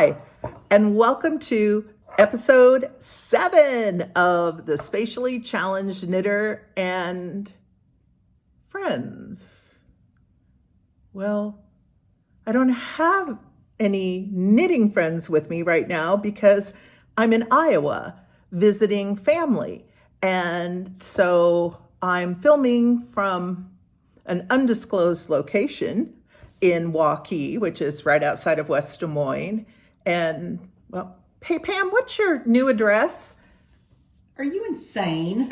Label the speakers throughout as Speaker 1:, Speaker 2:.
Speaker 1: Hi, and welcome to episode 7 of the Spatially Challenged Knitter and Friends. Well, I don't have any knitting friends with me right now because I'm in Iowa visiting family. And so I'm filming from an undisclosed location in Waukee, which is right outside of West Des Moines. And, well, hey, Pam, what's your new address?
Speaker 2: Are you insane?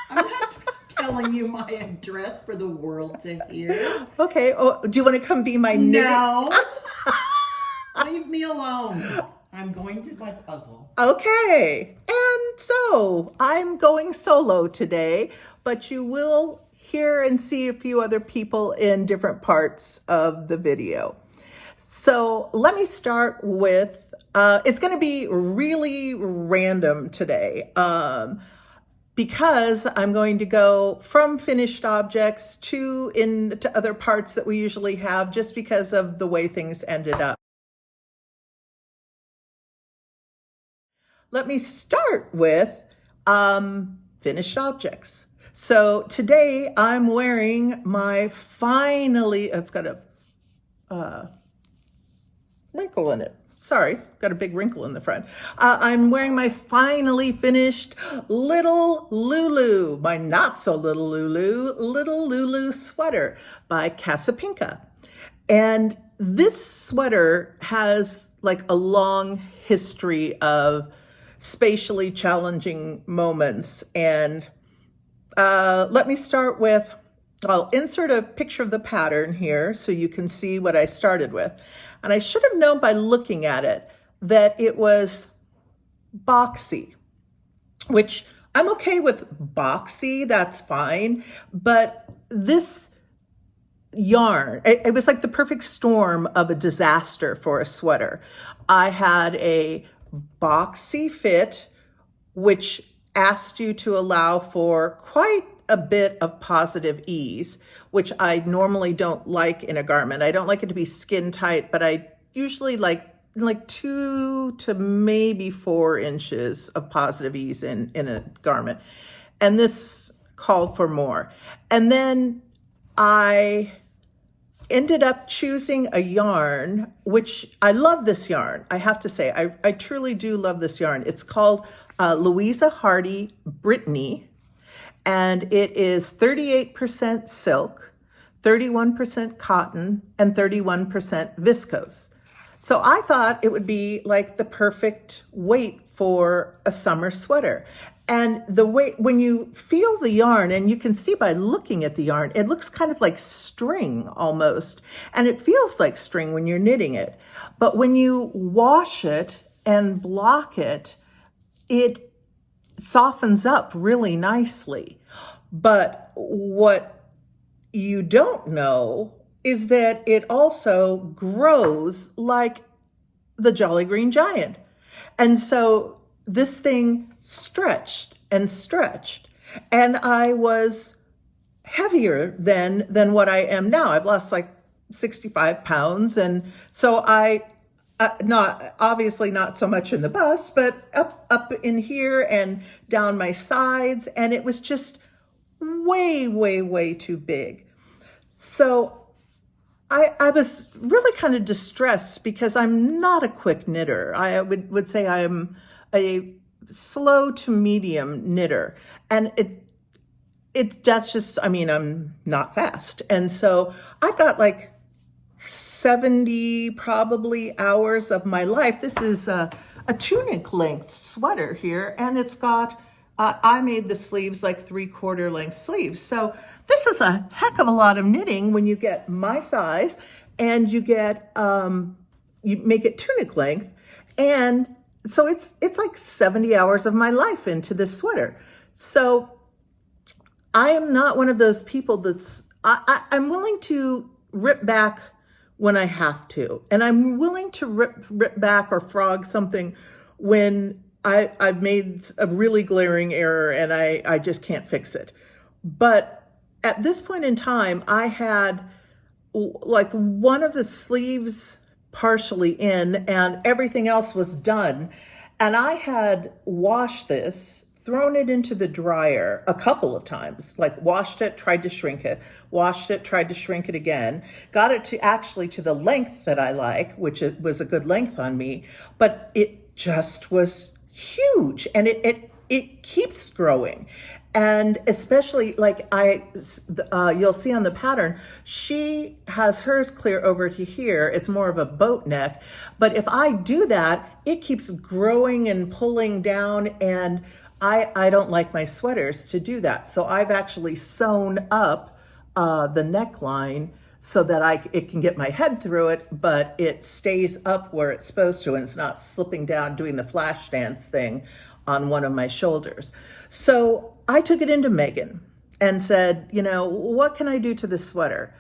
Speaker 2: I'm not telling you my address for the world to hear.
Speaker 1: Okay. Oh, do you want to come be my knitting?
Speaker 2: No. Leave me alone. I'm going to my puzzle.
Speaker 1: Okay. And so I'm going solo today, but you will hear and see a few other people in different parts of the video. So let me start with, it's going to be really random today because I'm going to go from finished objects into other parts that we usually have just because of the way things ended up. Let me start with finished objects. So today I'm wearing my it's got a wrinkle in it. Sorry, got a big wrinkle in the front. I'm wearing my finally finished little Lulu, my not so little Lulu sweater by Casapinka. And this sweater has like a long history of spatially challenging moments. And let me start with, I'll insert a picture of the pattern here so you can see what I started with. And I should have known by looking at it that it was boxy, which I'm okay with boxy, that's fine. But this yarn, it was like the perfect storm of a disaster for a sweater. I had a boxy fit, which asked you to allow for quite a bit of positive ease, which I normally don't like in a garment. I don't like it to be skin tight, but I usually like 2 to maybe 4 inches of positive ease in a garment. And this called for more. And then I ended up choosing a yarn, which I love this yarn. I have to say, I truly do love this yarn. It's called Louisa Hardy Brittany, and it is 38% silk, 31% cotton, and 31% viscose. So I thought it would be like the perfect weight for a summer sweater. And the way, when you feel the yarn, and you can see by looking at the yarn, it looks kind of like string almost. And it feels like string when you're knitting it. But when you wash it and block it, it softens up really nicely. But what you don't know is that it also grows like the Jolly Green Giant. And so this thing stretched and stretched, and I was heavier than what I am now. I've lost like 65 pounds. And so obviously not so much in the bust, but up in here and down my sides. And it was just way too big. So I was really kind of distressed because I'm not a quick knitter. I would say I am a slow to medium knitter. And that's just, I mean, I'm not fast. And so I've got like 70 probably hours of my life. This is a tunic length sweater here, and it's got, I made the sleeves like 3/4 length sleeves. So this is a heck of a lot of knitting when you get my size and you get, you make it tunic length. And so it's like 70 hours of my life into this sweater. So I am not one of those people I'm willing to rip back when I have to. And I'm willing to rip back or frog something when I've made a really glaring error and I just can't fix it. But at this point in time, I had like one of the sleeves partially in and everything else was done. And I had washed this, thrown it into the dryer a couple of times, like washed it, tried to shrink it, washed it, tried to shrink it again, got it to actually to the length that I like, which it was a good length on me, but it just was huge, and it keeps growing. And especially like you'll see on the pattern, she has hers clear over to here. It's more of a boat neck. But if I do that, it keeps growing and pulling down, and I don't like my sweaters to do that. So I've actually sewn up the neckline so that it can get my head through it, but it stays up where it's supposed to, and it's not slipping down doing the flash dance thing on one of my shoulders. So I took it into Megan and said, what can I do to this sweater?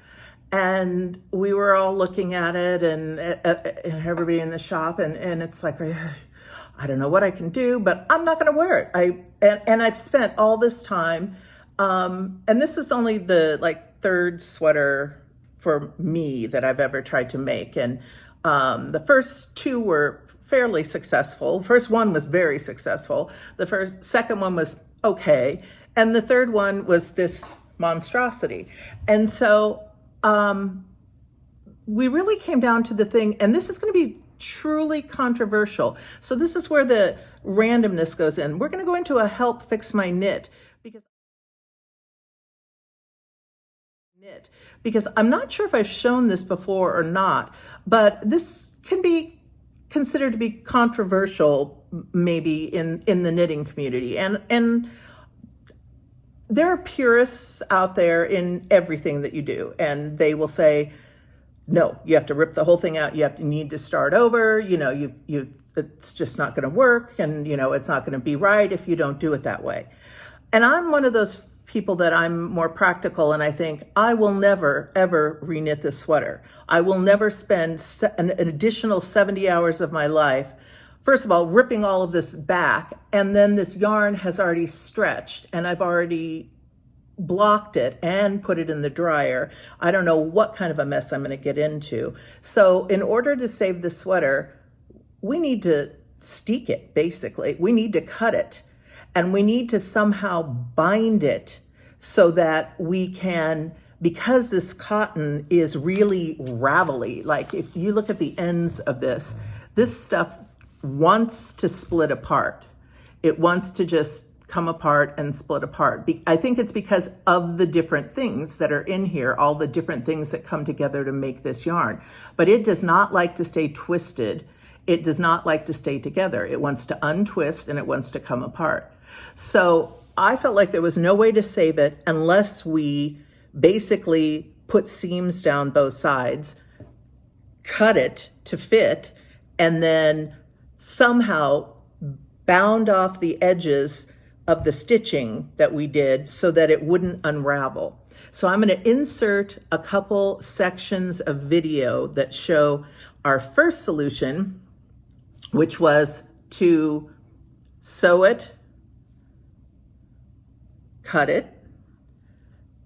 Speaker 1: And we were all looking at it, and everybody in the shop, and it's like, I don't know what I can do, but I'm not going to wear it. And I've spent all this time, and this was only the third sweater for me that I've ever tried to make. And the first two were fairly successful. First one was very successful. Second one was okay. And the third one was this monstrosity. And so we really came down to the thing, and this is going to be truly controversial. So this is where the randomness goes in. We're going to go into a help fix my knit because I'm not sure if I've shown this before or not, but this can be considered to be controversial maybe in the knitting community. And there are purists out there in everything that you do, and they will say, no, you have to rip the whole thing out. You need to start over. It's just not going to work, and it's not going to be right if you don't do it that way. And I'm one of those people that I'm more practical, and I think I will never ever reknit this sweater. I will never spend an additional 70 hours of my life, first of all, ripping all of this back, and then this yarn has already stretched, and I've already blocked it and put it in the dryer. I don't know what kind of a mess I'm going to get into. So in order to save the sweater, we need to steek it, basically. We need to cut it, and we need to somehow bind it so that we can, because this cotton is really ravelly, like if you look at the ends of this stuff wants to split apart. It wants to just come apart and split apart. I think it's because of the different things that are in here, all the different things that come together to make this yarn. But it does not like to stay twisted. It does not like to stay together. It wants to untwist, and it wants to come apart. So I felt like there was no way to save it unless we basically put seams down both sides, cut it to fit, and then somehow bound off the edges of the stitching that we did so that it wouldn't unravel. So I'm going to insert a couple sections of video that show our first solution, which was to sew it, cut it,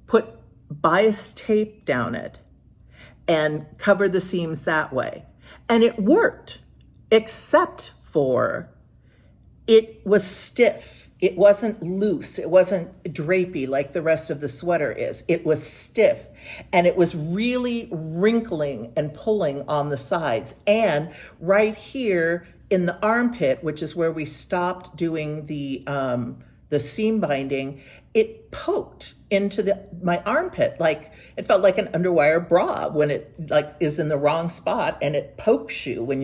Speaker 1: put bias tape down it, and cover the seams that way. And it worked, except for it was stiff. It wasn't loose. It wasn't drapey like the rest of the sweater is. It was stiff, and it was really wrinkling and pulling on the sides. And right here in the armpit, which is where we stopped doing the seam binding, it poked into my armpit. Like it felt like an underwire bra when it is in the wrong spot, and it pokes you when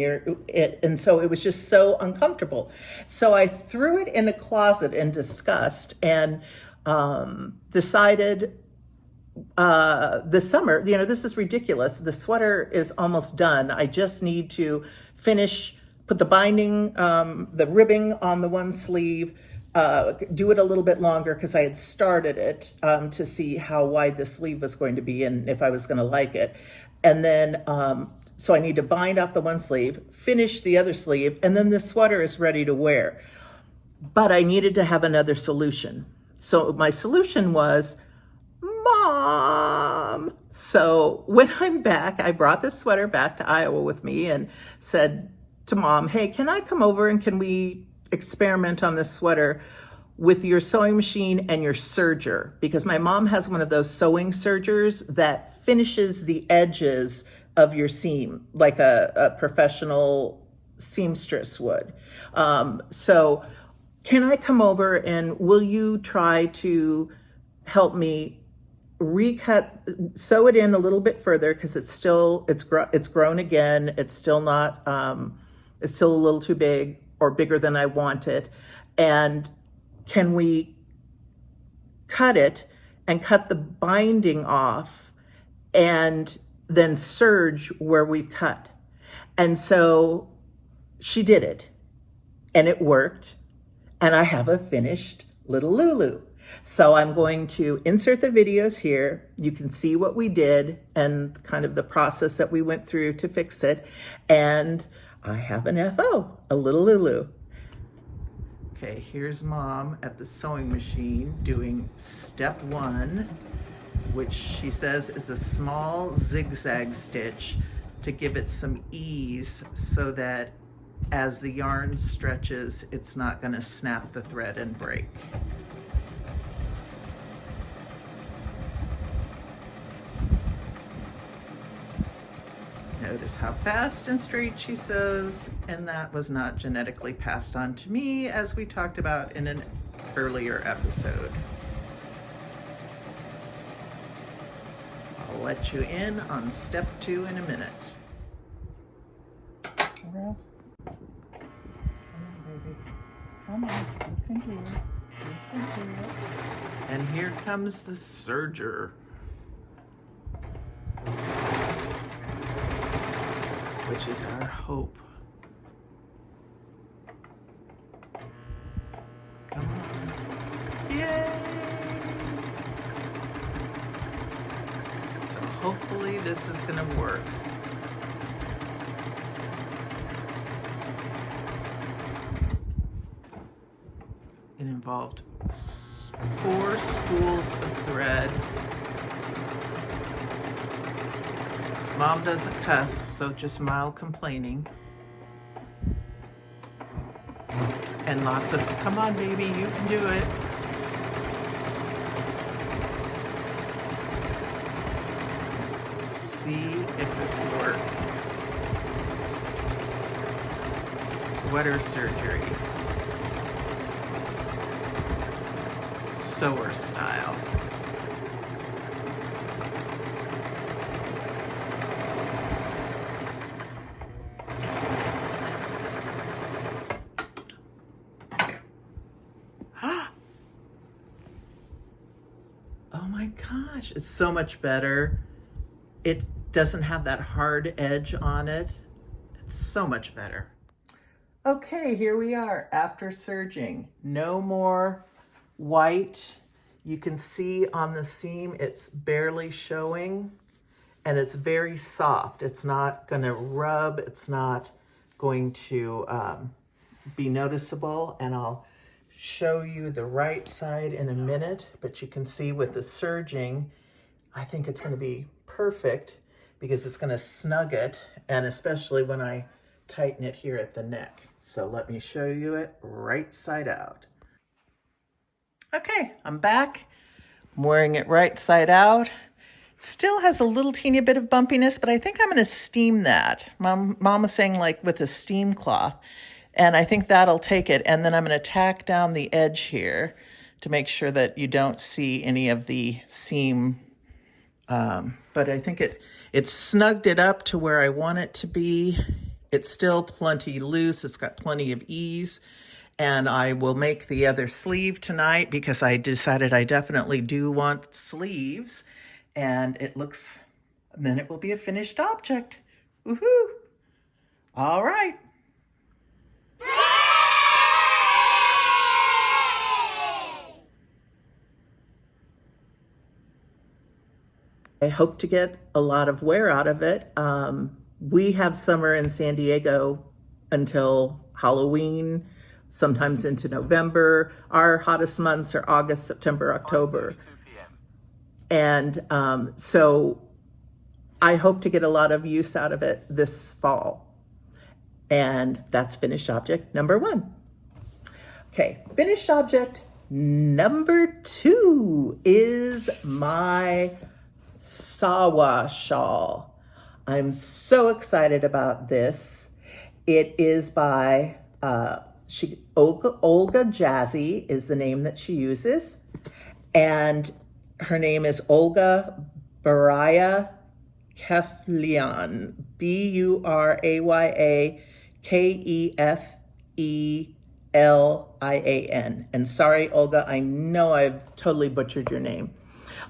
Speaker 1: and so it was just so uncomfortable. So I threw it in a closet in disgust and decided this summer, this is ridiculous. The sweater is almost done. I just need to put the binding, the ribbing on the one sleeve, do it a little bit longer because I had started it to see how wide the sleeve was going to be and if I was going to like it. And then, so I need to bind off the one sleeve, finish the other sleeve, and then the sweater is ready to wear. But I needed to have another solution. So my solution was Mom. So when I'm back, I brought this sweater back to Iowa with me and said to Mom, hey, can I come over and can we experiment on this sweater with your sewing machine and your serger? Because my mom has one of those sewing sergers that finishes the edges of your seam like a professional seamstress would. So can I come over and will you try to help me sew it in a little bit further, because it's grown again. It's still not, it's still a little too big or bigger than I want it. And can we cut it and cut the binding off and then serge where we've cut? And so she did it and it worked. And I have a finished little Lulu. So I'm going to insert the videos here. You can see what we did and kind of the process that we went through to fix it. And I have an FO, a little Lulu. Okay, here's Mom at the sewing machine doing step 1, which she says is a small zigzag stitch to give it some ease so that as the yarn stretches, it's not going to snap the thread and break. Notice how fast and straight she sews, and that was not genetically passed on to me, as we talked about in an earlier episode. I'll let you in on step 2 in a minute. Well, come on, baby. Come on, you can do it. You can do it. And here comes the serger, which is our hope. Come on. Yay! So hopefully this is gonna work. It involved 4 spools of thread. Mom doesn't cuss, so just mild complaining. And lots of, come on baby, you can do it. See if it works. Sweater surgery. Sewer style. Oh my gosh, it's so much better. It doesn't have that hard edge on it. It's so much better. Okay, here we are after serging. No more white. You can see on the seam it's barely showing and it's very soft. It's not going to rub. It's not going to be noticeable, and I'll show you the right side in a minute, but you can see with the serging, I think it's going to be perfect because it's going to snug it, and especially when I tighten it here at the neck. So let me show you it right side out. Okay, I'm back. I'm wearing it right side out. Still has a little teeny bit of bumpiness, but I think I'm going to steam that. Mom was saying like with a steam cloth, and I think that'll take it. And then I'm going to tack down the edge here to make sure that you don't see any of the seam. But I think it snugged it up to where I want it to be. It's still plenty loose. It's got plenty of ease. And I will make the other sleeve tonight because I decided I definitely do want sleeves. And then it will be a finished object. Woohoo! All right. I hope to get a lot of wear out of it. We have summer in San Diego until Halloween, sometimes into November. Our hottest months are August, September, October. And so I hope to get a lot of use out of it this fall. And that's finished object number 1. Okay, finished object number 2 is my Sawa shawl. I'm so excited about this. It is by Olga Jazzy is the name that she uses. And her name is Olga Baraya Keflian, BurayaKefelian. And sorry, Olga, I know I've totally butchered your name.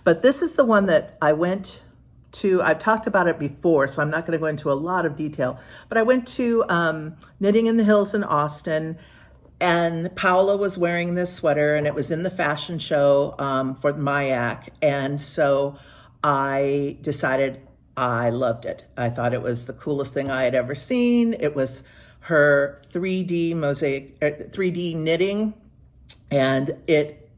Speaker 1: But this is the one that I went to. I've talked about it before, so I'm not going to go into a lot of detail. But I went to Knitting in the Hills in Austin, and Paola was wearing this sweater, and it was in the fashion show for Myak. And so I decided I loved it. I thought it was the coolest thing I had ever seen. It was her 3D mosaic, 3D knitting, and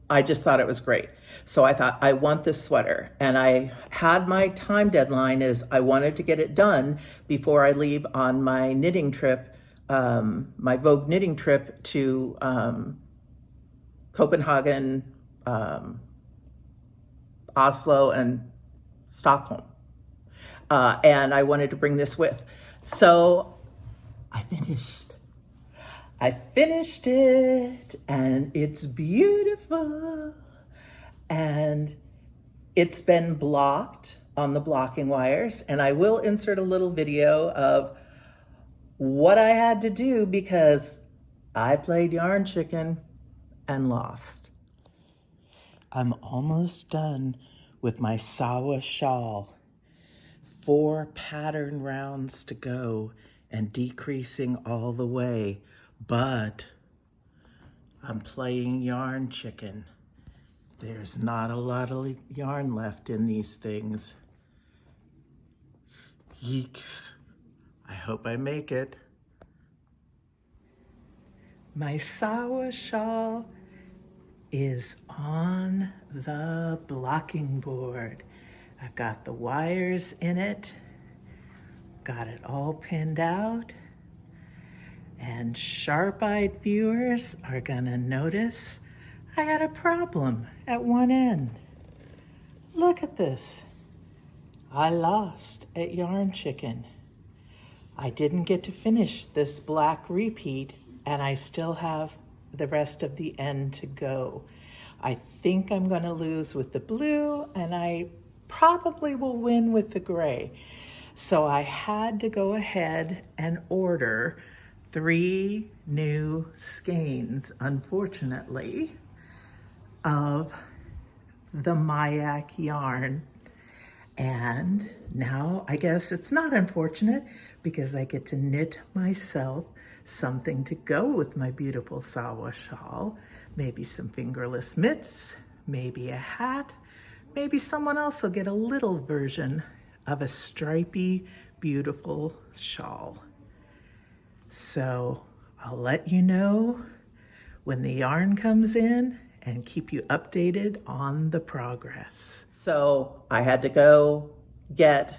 Speaker 1: I just thought it was great. So I thought, I want this sweater. And I had my time deadline is I wanted to get it done before I leave on my knitting trip, my Vogue knitting trip to Copenhagen, Oslo, and Stockholm. And I wanted to bring this with. So I finished it, and it's beautiful. And it's been blocked on the blocking wires, and I will insert a little video of what I had to do because I played yarn chicken and lost. I'm almost done with my Sawa shawl. 4 pattern rounds to go and decreasing all the way, but I'm playing yarn chicken. There's not a lot of yarn left in these things. Yeeks. I hope I make it. My Sawa shawl is on the blocking board. I've got the wires in it, got it all pinned out, and sharp-eyed viewers are gonna notice I got a problem at one end. Look at this. I lost at Yarn Chicken. I didn't get to finish this black repeat, and I still have the rest of the end to go. I think I'm gonna lose with the blue, and I probably will win with the gray. So I had to go ahead and order 3 new skeins, unfortunately, of the Myak yarn. And now I guess it's not unfortunate because I get to knit myself something to go with my beautiful Sawa shawl. Maybe some fingerless mitts, maybe a hat, maybe someone else will get a little version of a stripy, beautiful shawl. So I'll let you know when the yarn comes in and keep you updated on the progress. So I had to go get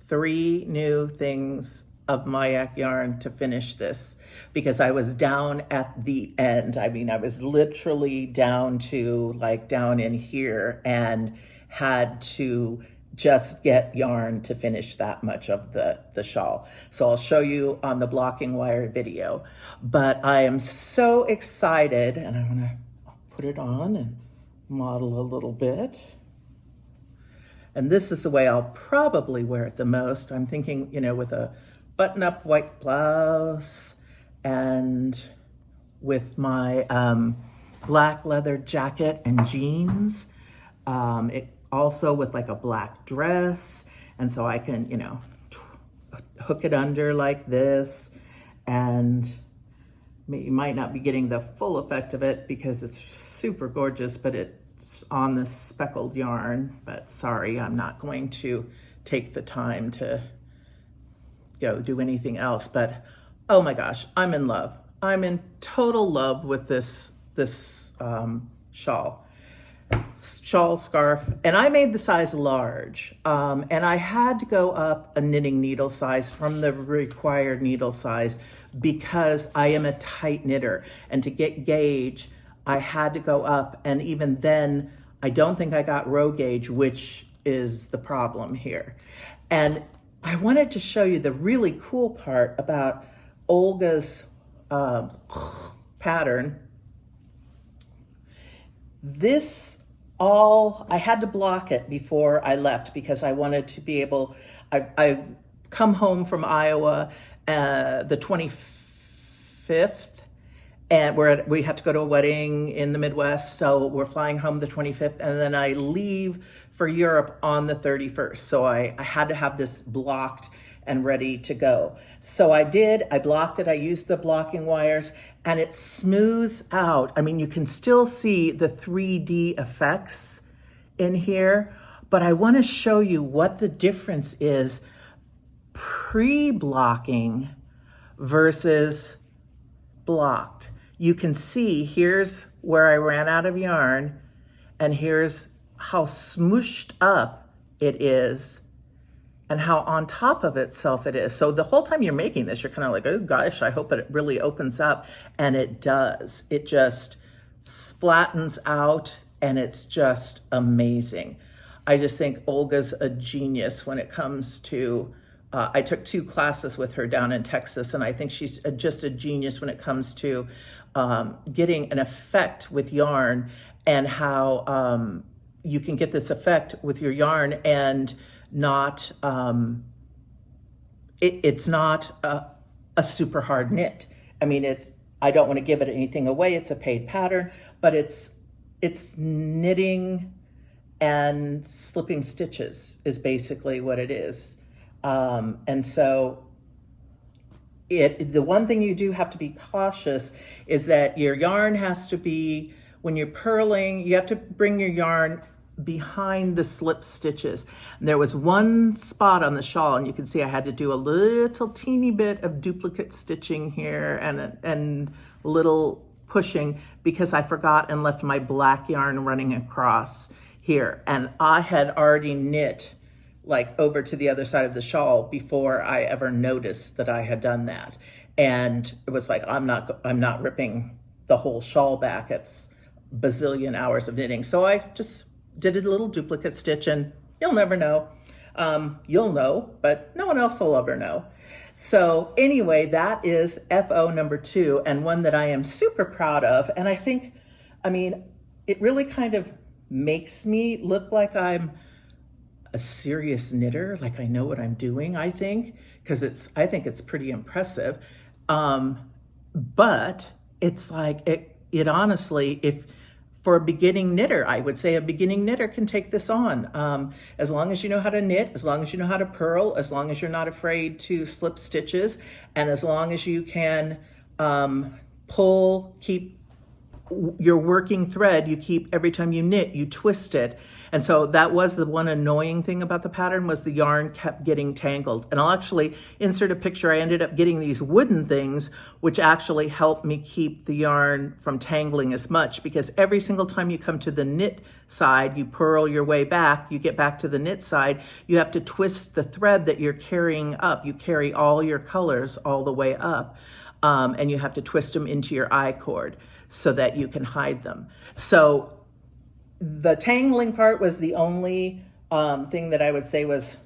Speaker 1: 3 new things of Myak yarn to finish this because I was down at the end. I mean, I was literally down to like down in here and had to just get yarn to finish that much of the shawl. So I'll show you on the blocking wire video. But I am so excited, and I wanna put it on and model a little bit. And this is the way I'll probably wear it the most. I'm thinking, you know, with a button-up white blouse and with my black leather jacket and jeans. It also with like a black dress. And so I can, you know, hook it under like this, and you might not be getting the full effect of it because it's super gorgeous, but it's on this speckled yarn. But sorry, I'm not going to take the time to go do anything else. But oh my gosh, I'm in love. I'm in total love with this shawl. shawl scarf, and I made the size large, and I had to go up a knitting needle size from the required needle size because I am a tight knitter, and to get gauge I had to go up, and even then I don't think I got row gauge, which is the problem here. And I wanted to show you the really cool part about Olga's pattern. This all, I had to block it before I left because I wanted to be able, I come home from Iowa the 25th, and we have to go to a wedding in the Midwest, so we're flying home the 25th, and then I leave for Europe on the 31st. So I had to have this blocked and ready to go. So I did, I blocked it, I used the blocking wires, and it smooths out. I mean, you can still see the 3D effects in here, but I want to show you what the difference is pre-blocking versus blocked. You can see here's where I ran out of yarn, and here's how smooshed up it is and how on top of itself it is. So the whole time you're making this, you're kind of like, oh gosh, I hope it really opens up. And it does. It just flattens out, and it's just amazing. I just think Olga's a genius when it comes to, I took 2 classes with her down in Texas, and I think she's just a genius when it comes to getting an effect with yarn, and how you can get this effect with your yarn and not, it's not a super hard knit. I mean, I don't want to give it anything away. It's a paid pattern, but it's knitting and slipping stitches is basically what it is. And so the one thing you do have to be cautious is that your yarn has to be, when you're purling, you have to bring your yarn behind the slip stitches. And there was one spot on the shawl, and you can see I had to do a little teeny bit of duplicate stitching here and a little pushing because I forgot and left my black yarn running across here. And I had already knit like over to the other side of the shawl before I ever noticed that I had done that. And it was like, I'm not ripping the whole shawl back. It's bazillion hours of knitting. So I just did a little duplicate stitch, and you'll never know. You'll know, but no one else will ever know. So anyway, that is FO number 2, and one that I am super proud of. And I think, I mean, it really kind of makes me look like I'm a serious knitter, like I know what I'm doing, I think, because I think it's pretty impressive. But it's like, it honestly, if for a beginning knitter, I would say a beginning knitter can take this on. As long as you know how to knit, as long as you know how to purl, as long as you're not afraid to slip stitches, and as long as you can keep your working thread, you keep every time you knit, you twist it. And so that was the one annoying thing about the pattern, was the yarn kept getting tangled. And I'll actually insert a picture. I ended up getting these wooden things, which actually helped me keep the yarn from tangling as much, because every single time you come to the knit side, you purl your way back, you get back to the knit side, you have to twist the thread that you're carrying up. You carry all your colors all the way up, and you have to twist them into your I-cord so that you can hide them. So the tangling part was the only thing that I would say was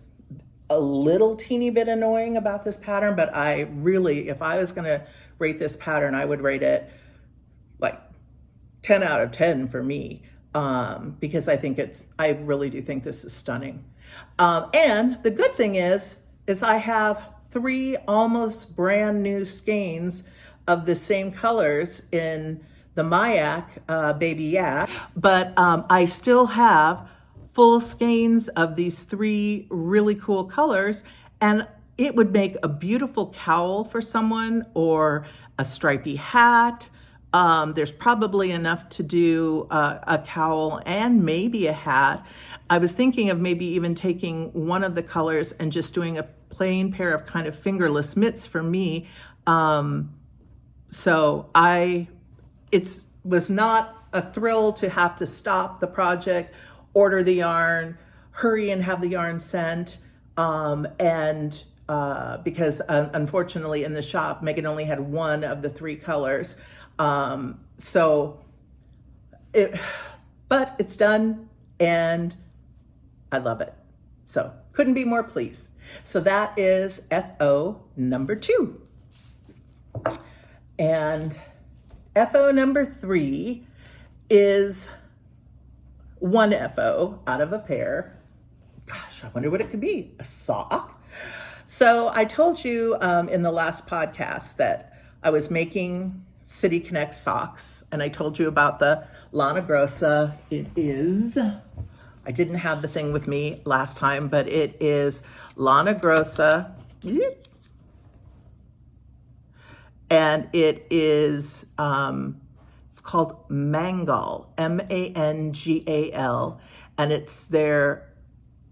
Speaker 1: a little teeny bit annoying about this pattern, but I really, if I was gonna rate this pattern, I would rate it like 10 out of 10 for me, because I really do think this is stunning. And the good thing is I have 3 almost brand new skeins of the same colors in the Myak Baby Yak, but I still have full skeins of these 3 really cool colors, and it would make a beautiful cowl for someone or a stripy hat. There's probably enough to do a cowl and maybe a hat. I was thinking of maybe even taking one of the colors and just doing a plain pair of kind of fingerless mitts for me. So it was not a thrill to have to stop the project, order the yarn, hurry and have the yarn sent. Because unfortunately in the shop, Megan only had one of the 3 colors. But it's done and I love it. So couldn't be more pleased. So that is FO number 2. And FO number 3 is 1 FO out of a pair. Gosh, I wonder what it could be. A sock? So I told you in the last podcast that I was making City Connect socks, and I told you about the Lana Grossa. It is, I didn't have the thing with me last time, but it is Lana Grossa. And it is, it's called Mangal, Mangal, and it's their,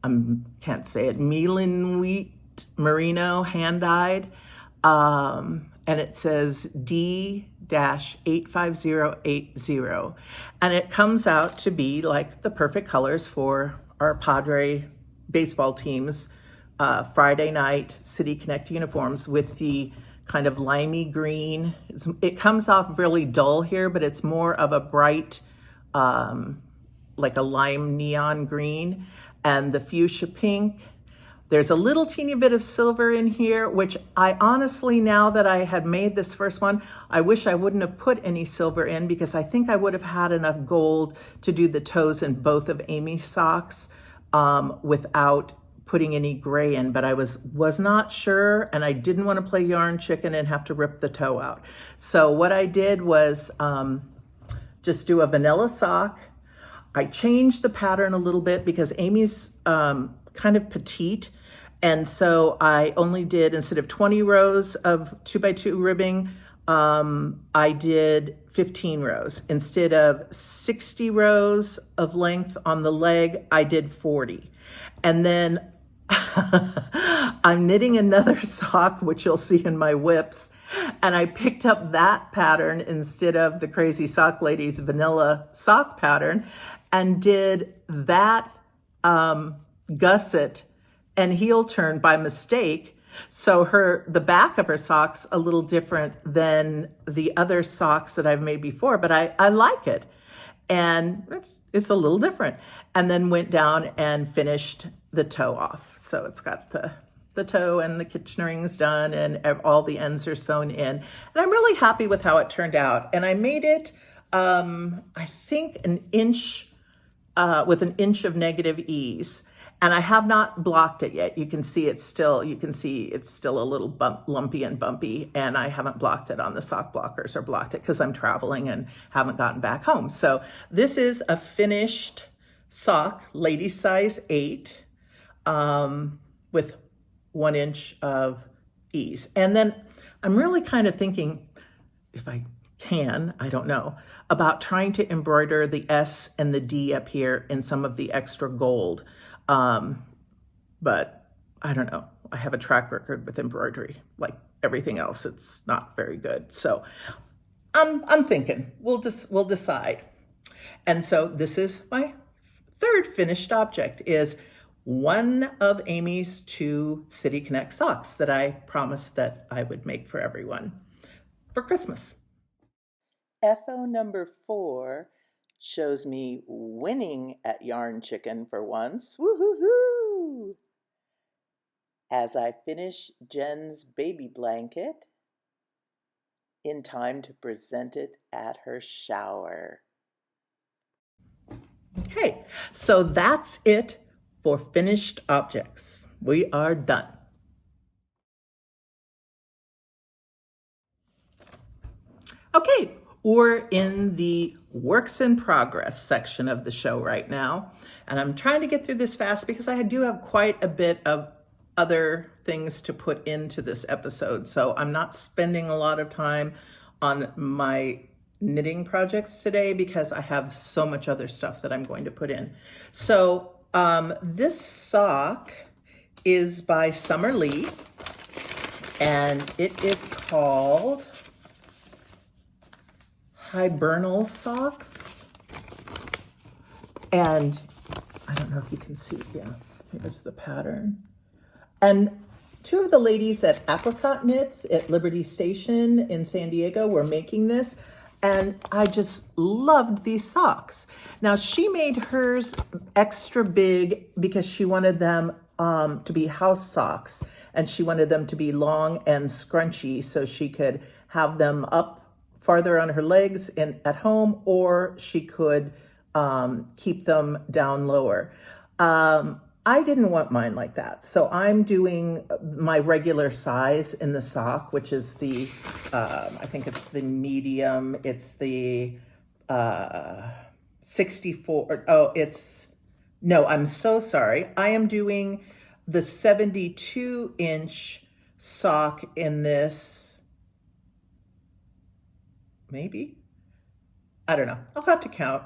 Speaker 1: can't say it, Milan wheat merino hand dyed, and it says D-85080, and it comes out to be like the perfect colors for our Padre baseball teams Friday night City Connect uniforms with the kind of limey green. It comes off really dull here, but it's more of a bright, like a lime neon green, and the fuchsia pink. There's a little teeny bit of silver in here, which I honestly, now that I had made this first one, I wish I wouldn't have put any silver in, because I think I would have had enough gold to do the toes in both of Amy's socks without putting any gray in, but I was not sure, and I didn't want to play yarn chicken and have to rip the toe out. So what I did was just do a vanilla sock. I changed the pattern a little bit because Amy's kind of petite, and so I only did, instead of 20 rows of 2x2 ribbing, I did 15 rows. Instead of 60 rows of length on the leg, I did 40. And then I'm knitting another sock, which you'll see in my whips, and I picked up that pattern instead of the Crazy Sock Lady's vanilla sock pattern, and did that gusset and heel turn by mistake. So the back of her sock's a little different than the other socks that I've made before, but I like it. And it's a little different. And then went down and finished the toe off. So it's got the toe and the kitchen rings done, and all the ends are sewn in. And I'm really happy with how it turned out. And I made it, I think, an inch, with an inch of negative ease. And I have not blocked it yet. You can see it's still a little lumpy and bumpy, and I haven't blocked it on the sock blockers, or blocked it because I'm traveling and haven't gotten back home. So this is a finished sock, lady size 8, with 1 inch of ease. And then I'm really kind of thinking, if I can, I don't know, about trying to embroider the S and the D up here in some of the extra gold. But I don't know. I have a track record with embroidery. Like everything else, it's not very good. So I'm thinking we'll decide. And so this is my third finished object, is one of Amy's 2 City Connect socks that I promised that I would make for everyone for Christmas. FO number 4 shows me winning at yarn chicken for once. Woo-hoo-hoo! As I finish Jen's baby blanket in time to present it at her shower. Okay, so that's it for finished objects. We are done. Okay, we're in the works in progress section of the show right now. And I'm trying to get through this fast because I do have quite a bit of other things to put into this episode. So I'm not spending a lot of time on my knitting projects today because I have so much other stuff that I'm going to put in. So this sock is by Summer Lee, and it is called Hibernal socks. And I don't know if you can see, yeah, here's the pattern. And two of the ladies at Apricot Knits at Liberty Station in San Diego were making this, and I just loved these socks. Now, she made hers extra big because she wanted them to be house socks, and she wanted them to be long and scrunchy so she could have them up farther on her legs at home, or she could keep them down lower. I didn't want mine like that, so I'm doing my regular size in the sock, which is the, I think it's the medium, it's the 64, no, I'm so sorry. I am doing the 72-inch sock in this, maybe? I don't know, I'll have to count.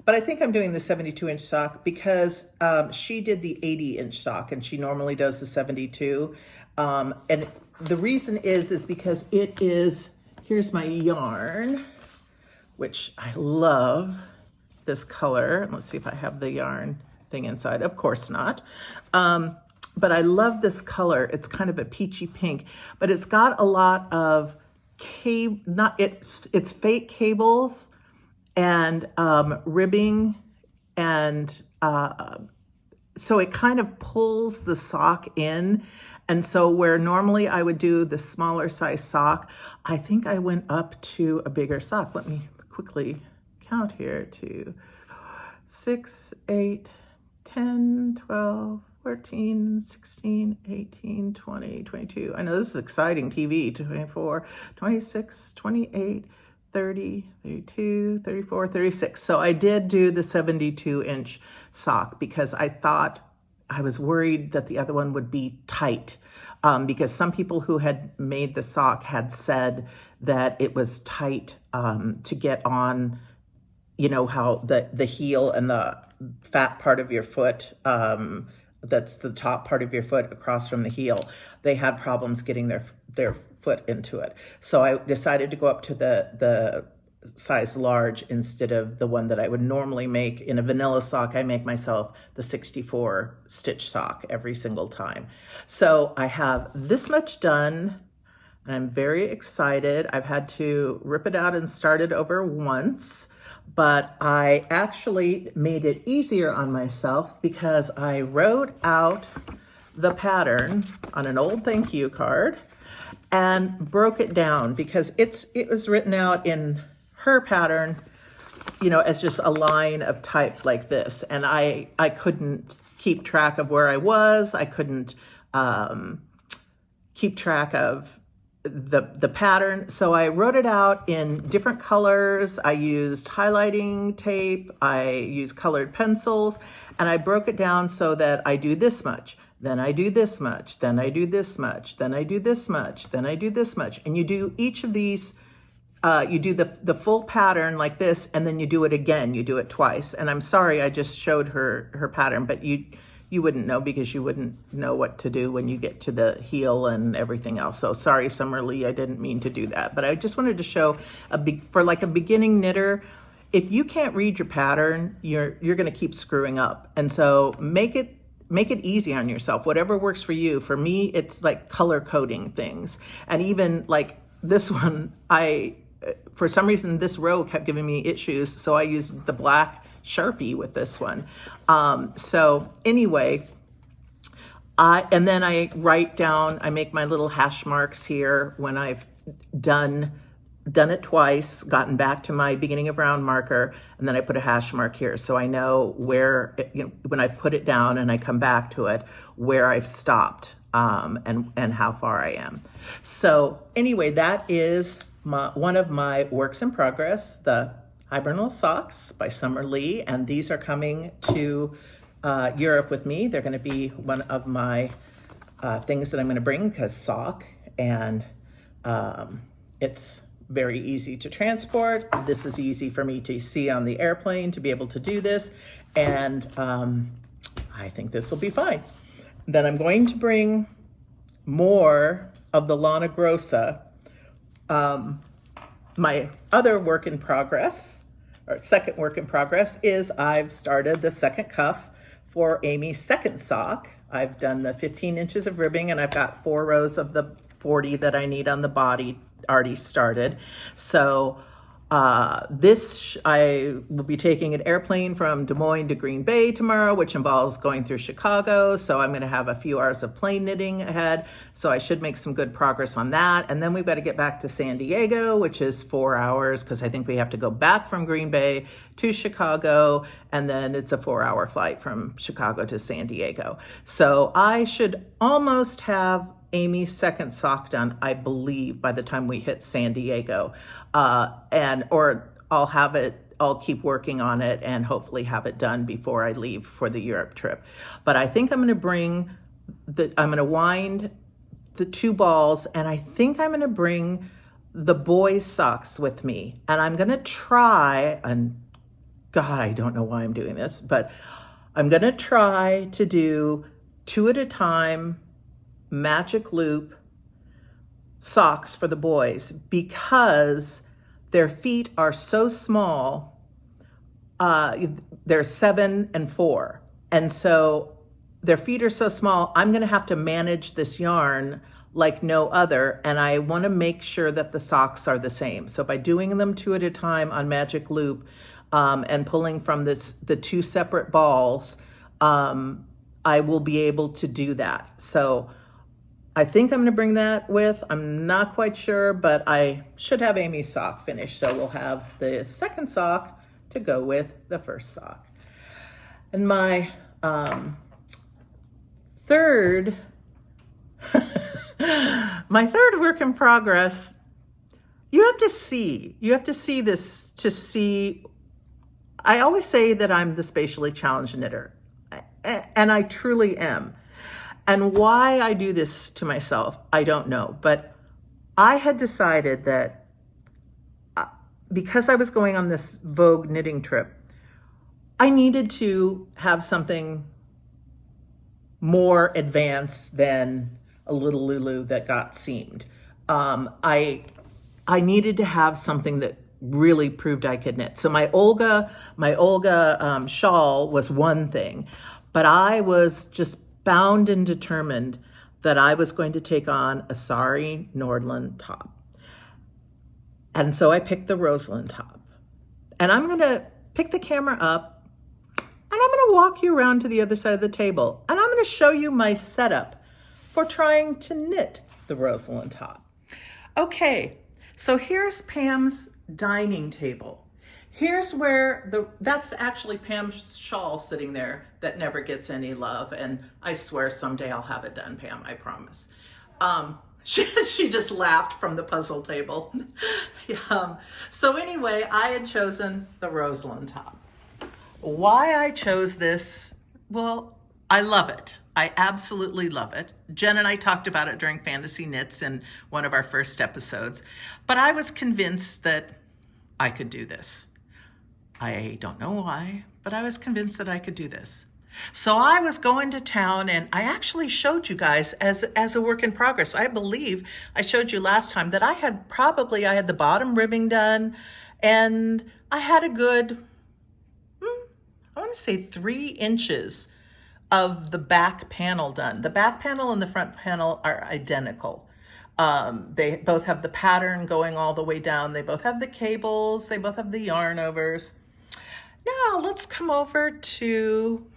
Speaker 1: But I think I'm doing the 72-inch sock because she did the 80-inch sock and she normally does the 72. And the reason is because it is, here's my yarn, which I love this color. Let's see if I have the yarn thing inside. Of course not. But I love this color. It's kind of a peachy pink, but it's got a lot of it's fake cables and ribbing, and so it kind of pulls the sock in. And so where normally I would do the smaller size sock, I think I went up to a bigger sock. Let me quickly count here. 2, 6, 8, 10, 12, 14, 16, 18, 20, 22. I know this is exciting TV. 24, 26, 28, 30, 32, 34, 36. So I did do the 72-inch sock because I thought, I was worried that the other one would be tight, because some people who had made the sock had said that it was tight to get on, you know, how the heel and the fat part of your foot, that's the top part of your foot across from the heel. They had problems getting their foot into it. So I decided to go up to the size large instead of the one that I would normally make. In a vanilla sock, I make myself the 64 stitch sock every single time. So I have this much done and I'm very excited. I've had to rip it out and start it over once, but I actually made it easier on myself because I wrote out the pattern on an old thank you card and broke it down because it was written out in her pattern, you know, as just a line of type like this. And I couldn't keep track of where I was. I couldn't keep track of the pattern. So I wrote it out in different colors. I used highlighting tape. I used colored pencils, and I broke it down so that I do this much, then I do this much, then I do this much, then I do this much, then I do this much. And you do each of these, you do the full pattern like this, and then you do it again. You do it twice. And I'm sorry, I just showed her pattern, but you wouldn't know because you wouldn't know what to do when you get to the heel and everything else. So sorry, Summer Lee, I didn't mean to do that. But I just wanted to show for like a beginning knitter, if you can't read your pattern, you're going to keep screwing up. And so make it easy on yourself, whatever works for you. For me, it's like color coding things. And even like this one, for some reason, this row kept giving me issues. So I used the black Sharpie with this one. So anyway, and then I write down, I make my little hash marks here when I've done it twice, gotten back to my beginning of round marker, and then I put a hash mark here. So I know where, you know, when I put it down and I come back to it, where I've stopped, and how far I am. So anyway, that is one of my works in progress, the Hibernal socks by Summer Lee, and these are coming to Europe with me. They're going to be one of my things that I'm going to bring because sock, and it's very easy to transport. This is easy for me to see on the airplane to be able to do this, and I think this will be fine. Then I'm going to bring more of the Lana Grossa, my other work in progress, or second work in progress, is I've started the second cuff for Amy's second sock. I've done the 15 inches of ribbing, and I've got 4 rows of the 40 that I need on the body already started. So I will be taking an airplane from Des Moines to Green Bay tomorrow, which involves going through Chicago. So I'm going to have a few hours of plane knitting ahead. So I should make some good progress on that. And then we've got to get back to San Diego, which is 4 hours, because I think we have to go back from Green Bay to Chicago. And then it's a 4-hour flight from Chicago to San Diego. So I should almost have Amy's second sock done, I believe, by the time we hit San Diego. Or I'll keep working on it and hopefully have it done before I leave for the Europe trip. But I think I'm going to wind the 2 balls, and I think I'm going to bring the boys' socks with me. And I'm going to try, and God, I don't know why I'm doing this, but I'm going to try to do 2 at a time magic loop socks for the boys, because their feet are so small. They're 7 and 4. And so their feet are so small, I'm going to have to manage this yarn like no other. And I want to make sure that the socks are the same. So by doing them 2 at a time on magic loop, and pulling from the 2 separate balls, I will be able to do that. So I think I'm going to bring that with. I'm not quite sure, but I should have Amy's sock finished. So we'll have the second sock to go with the first sock. And my third work in progress, you have to see this to see. I always say that I'm the spatially challenged knitter, and I truly am. And why I do this to myself, I don't know. But I had decided that because I was going on this Vogue knitting trip, I needed to have something more advanced than a little Lulu that got seamed. I needed to have something that really proved I could knit. So my Olga shawl was one thing, but I was just bound and determined that I was going to take on a Sari Nordlund top. And so I picked the Rosenlund top. And I'm going to pick the camera up, and I'm going to walk you around to the other side of the table, and I'm going to show you my setup for trying to knit the Rosenlund top. Okay, so here's Pam's dining table. Here's where that's actually Pam's shawl sitting there that never gets any love. And I swear someday I'll have it done, Pam, I promise. She just laughed from the puzzle table. So anyway, I had chosen the Rosenlund top. Why I chose this, well, I love it. I absolutely love it. Jen and I talked about it during Fantasy Knits in one of our first episodes, but I was convinced that I could do this. I don't know why, but I was convinced that I could do this. So I was going to town, and I actually showed you guys as a work in progress. I believe I showed you last time that I had the bottom ribbing done, and I had a good, I want to say 3 inches of the back panel done. The back panel and the front panel are identical. They both have the pattern going all the way down. They both have the cables. They both have the yarn overs. Now let's come over to,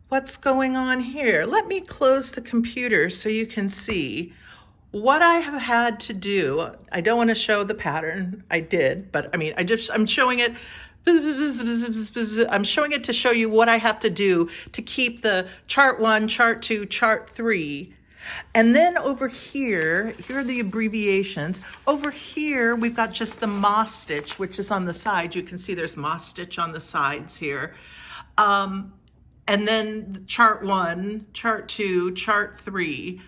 Speaker 1: what's going on here? Let me close the computer so you can see what I have had to do. I don't want to show the pattern. I did, but I mean, I'm showing it. I'm showing it to show you what I have to do to keep the chart 1, chart 2, chart 3. And then over here are the abbreviations. Over here, we've got just the moss stitch, which is on the side. You can see there's moss stitch on the sides here. And then chart 1, chart 2, chart 3.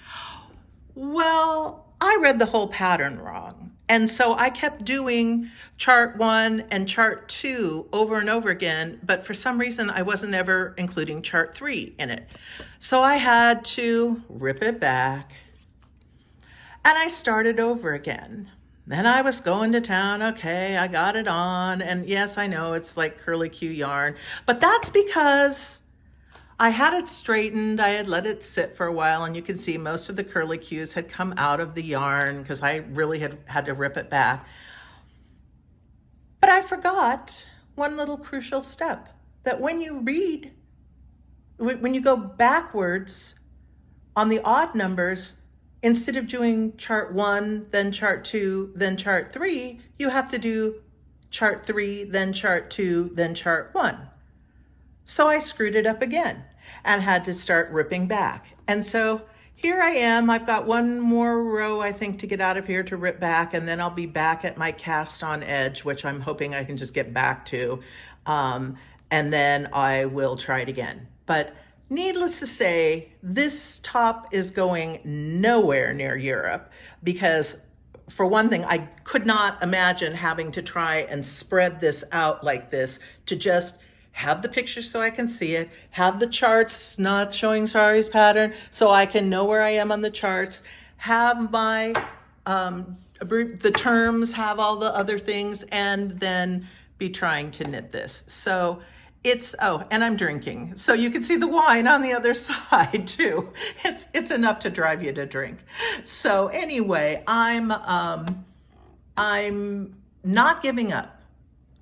Speaker 1: Well, I read the whole pattern wrong. And so I kept doing chart 1 and chart 2 over and over again, but for some reason I wasn't ever including chart 3 in it. So I had to rip it back, and I started over again. Then I was going to town. Okay, I got it on. And yes, I know it's like curlicue yarn, but that's because I had it straightened. I had let it sit for a while, and you can see most of the curlicues had come out of the yarn because I really had to rip it back. But I forgot one little crucial step, that when you read, when you go backwards on the odd numbers, instead of doing chart 1, then chart 2, then chart 3, you have to do chart 3, then chart 2, then chart 1. So I screwed it up again and had to start ripping back. And so here I am. I've got one more row, I think, to get out of here to rip back, and then I'll be back at my cast on edge, which I'm hoping I can just get back to. And then I will try it again. But needless to say, this top is going nowhere near Europe because, for one thing, I could not imagine having to try and spread this out like this to just have the picture so I can see it, have the charts not showing Sari's pattern so I can know where I am on the charts, have my, the terms, have all the other things, and then be trying to knit this. So it's, oh, and I'm drinking. So you can see the wine on the other side too. It's enough to drive you to drink. So anyway, I'm not giving up.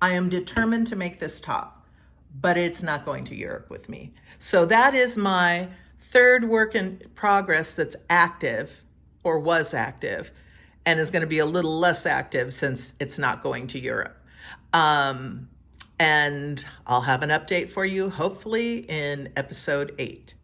Speaker 1: I am determined to make this top, but it's not going to Europe with me. So that is my third work in progress that's active, or was active, and is going to be a little less active since it's not going to Europe. And I'll have an update for you hopefully in episode 8.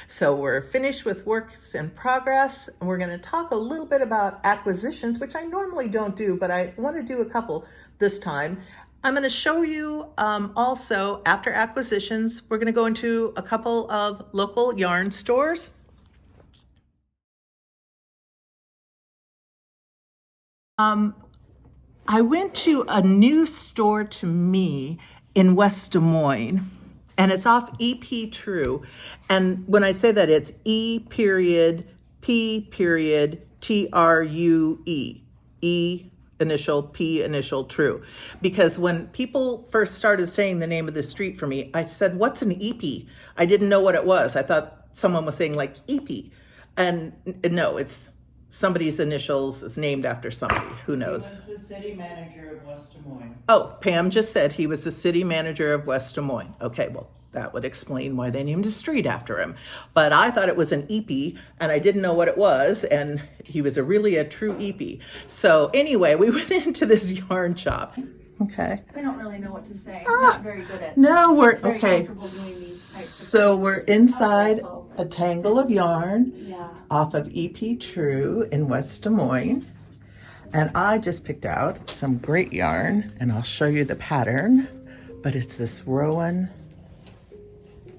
Speaker 1: So we're finished with works in progress, and we're going to talk a little bit about acquisitions, which I normally don't do, but I want to do a couple this time. I'm going to show you also, after acquisitions, we're going to go into a couple of local yarn stores. I went to a new store to me in West Des Moines, and it's off EP True. And when I say that, it's E.P.True. E initial, P initial, True. Because when people first started saying the name of the street for me, I said, what's an EP? I didn't know what it was. I thought someone was saying like EP. And no, it's somebody's initials is named after somebody. Who knows?
Speaker 2: He was the city manager of West Des Moines.
Speaker 1: Oh, Pam just said he was the city manager of West Des Moines. Okay, well, that would explain why they named a street after him. But I thought it was an EP, and I didn't know what it was, and he was really a true EP. So anyway, we went into this yarn shop. Okay.
Speaker 3: I don't really know what to say. I'm not very good at.
Speaker 1: No, we're
Speaker 3: very
Speaker 1: okay.
Speaker 3: comfortable doing these types of
Speaker 1: So
Speaker 3: things.
Speaker 1: we're inside
Speaker 3: Oh,
Speaker 1: a tangle of yarn
Speaker 3: yeah.
Speaker 1: off of EP True in West Des Moines. And I just picked out some great yarn, and I'll show you the pattern. But it's this Rowan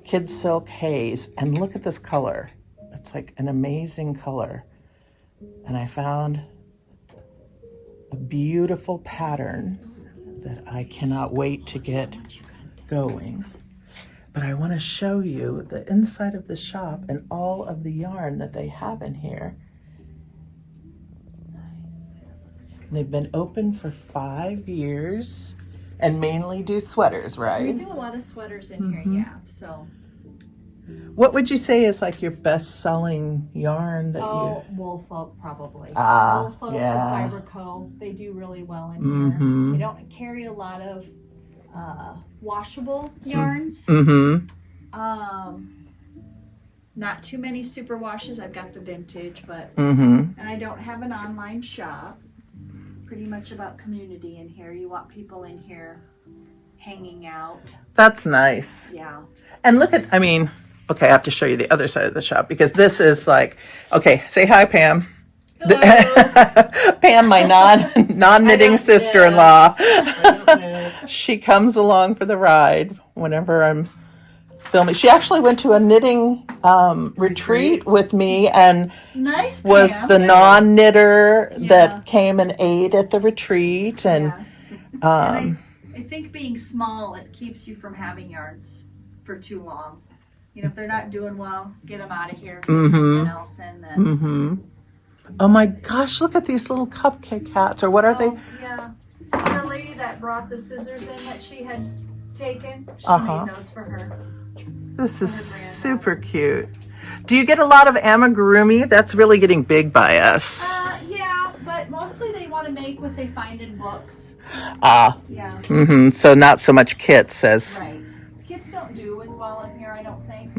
Speaker 1: Kid Silk Haze, and look at this color. It's like an amazing color. And I found a beautiful pattern that I cannot wait to get going. But I want to show you the inside of the shop and all of the yarn that they have in here. They've been open for 5 years and mainly do sweaters,
Speaker 3: We
Speaker 1: right?
Speaker 3: do a lot of sweaters in here, yeah. So,
Speaker 1: What would you say is like your best-selling yarn that
Speaker 3: Wool Folk probably.
Speaker 1: Ah,
Speaker 3: Wool Folk,
Speaker 1: yeah.
Speaker 3: Fiber Co. They do really well in
Speaker 1: Mhm.
Speaker 3: here. They don't carry a lot of washable yarns.
Speaker 1: Mm-hmm.
Speaker 3: Not too many super washes. I've got the vintage, but
Speaker 1: Mm-hmm.
Speaker 3: and I don't have an online shop. It's pretty much about community in here. You want people in here hanging out.
Speaker 1: That's nice.
Speaker 3: Yeah.
Speaker 1: And look at, I mean, okay, I have to show you the other side of the shop because this is like, okay, say hi, Pam. Pam, my non-knitting sister-in-law. She comes along for the ride whenever I'm filming. She actually went to a knitting retreat with me and
Speaker 3: Nice.
Speaker 1: was
Speaker 3: Pam.
Speaker 1: the non-knitter
Speaker 3: Yeah.
Speaker 1: that came and ate at the retreat. And
Speaker 3: Yes. And I think being small, it keeps you from having yarns for too long. You know, if they're not doing well, get them out of here. Put something else in. Then
Speaker 1: mm-hmm. Oh my gosh, look at these little cupcake hats, or what are they?
Speaker 3: Oh, yeah. The lady that brought the scissors in that she had taken, she
Speaker 1: Uh-huh.
Speaker 3: made those for her.
Speaker 1: This is
Speaker 3: her
Speaker 1: super cute. Do you get a lot of amigurumi? That's really getting big by us.
Speaker 3: Yeah, but mostly they want to make what they find in books.
Speaker 1: Ah.
Speaker 3: Yeah.
Speaker 1: So not so much kits as.
Speaker 3: Right. Kids don't do as well in here, I don't think.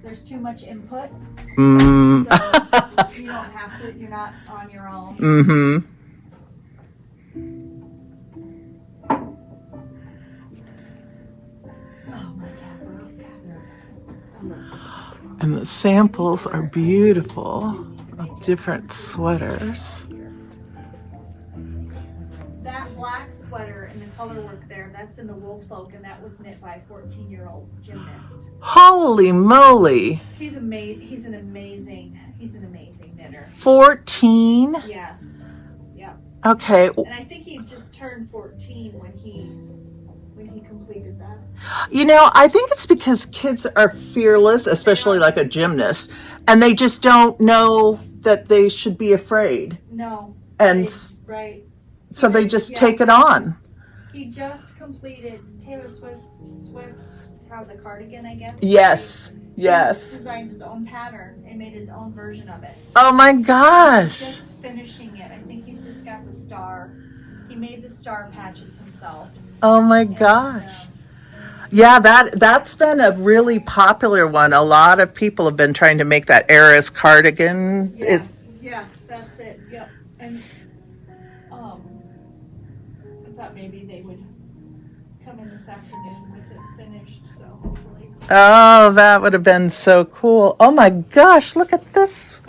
Speaker 3: There's too much input.
Speaker 1: Mm.
Speaker 3: So you don't have to, you're not on your own. Oh my God.
Speaker 1: And the samples are beautiful of different sweaters.
Speaker 3: That black sweater and the color work there, that's in the wool folk, and that was knit by a 14-year-old gymnast.
Speaker 1: Holy moly.
Speaker 3: He's an amazing knitter.
Speaker 1: 14?
Speaker 3: Yes. Yep.
Speaker 1: Okay.
Speaker 3: And I think he just turned 14 when he completed that.
Speaker 1: You know, I think it's because kids are fearless, especially like a gymnast, and they just don't know that they should be afraid.
Speaker 3: No.
Speaker 1: And
Speaker 3: right.
Speaker 1: so they just take it on.
Speaker 3: He just completed Taylor Swift has a cardigan, I guess.
Speaker 1: Yes.
Speaker 3: He designed his own pattern and made his own version of it.
Speaker 1: Oh my gosh.
Speaker 3: He's just finishing it. I think he's just got the star. He made the star patches himself.
Speaker 1: Oh my gosh. Yeah, that's been a really popular one. A lot of people have been trying to make that Eris cardigan.
Speaker 3: Yes, that's it. Yep. And I thought maybe they would come in this afternoon with it finished, so hopefully.
Speaker 1: Oh, that would have been so cool. Oh my gosh, look at this.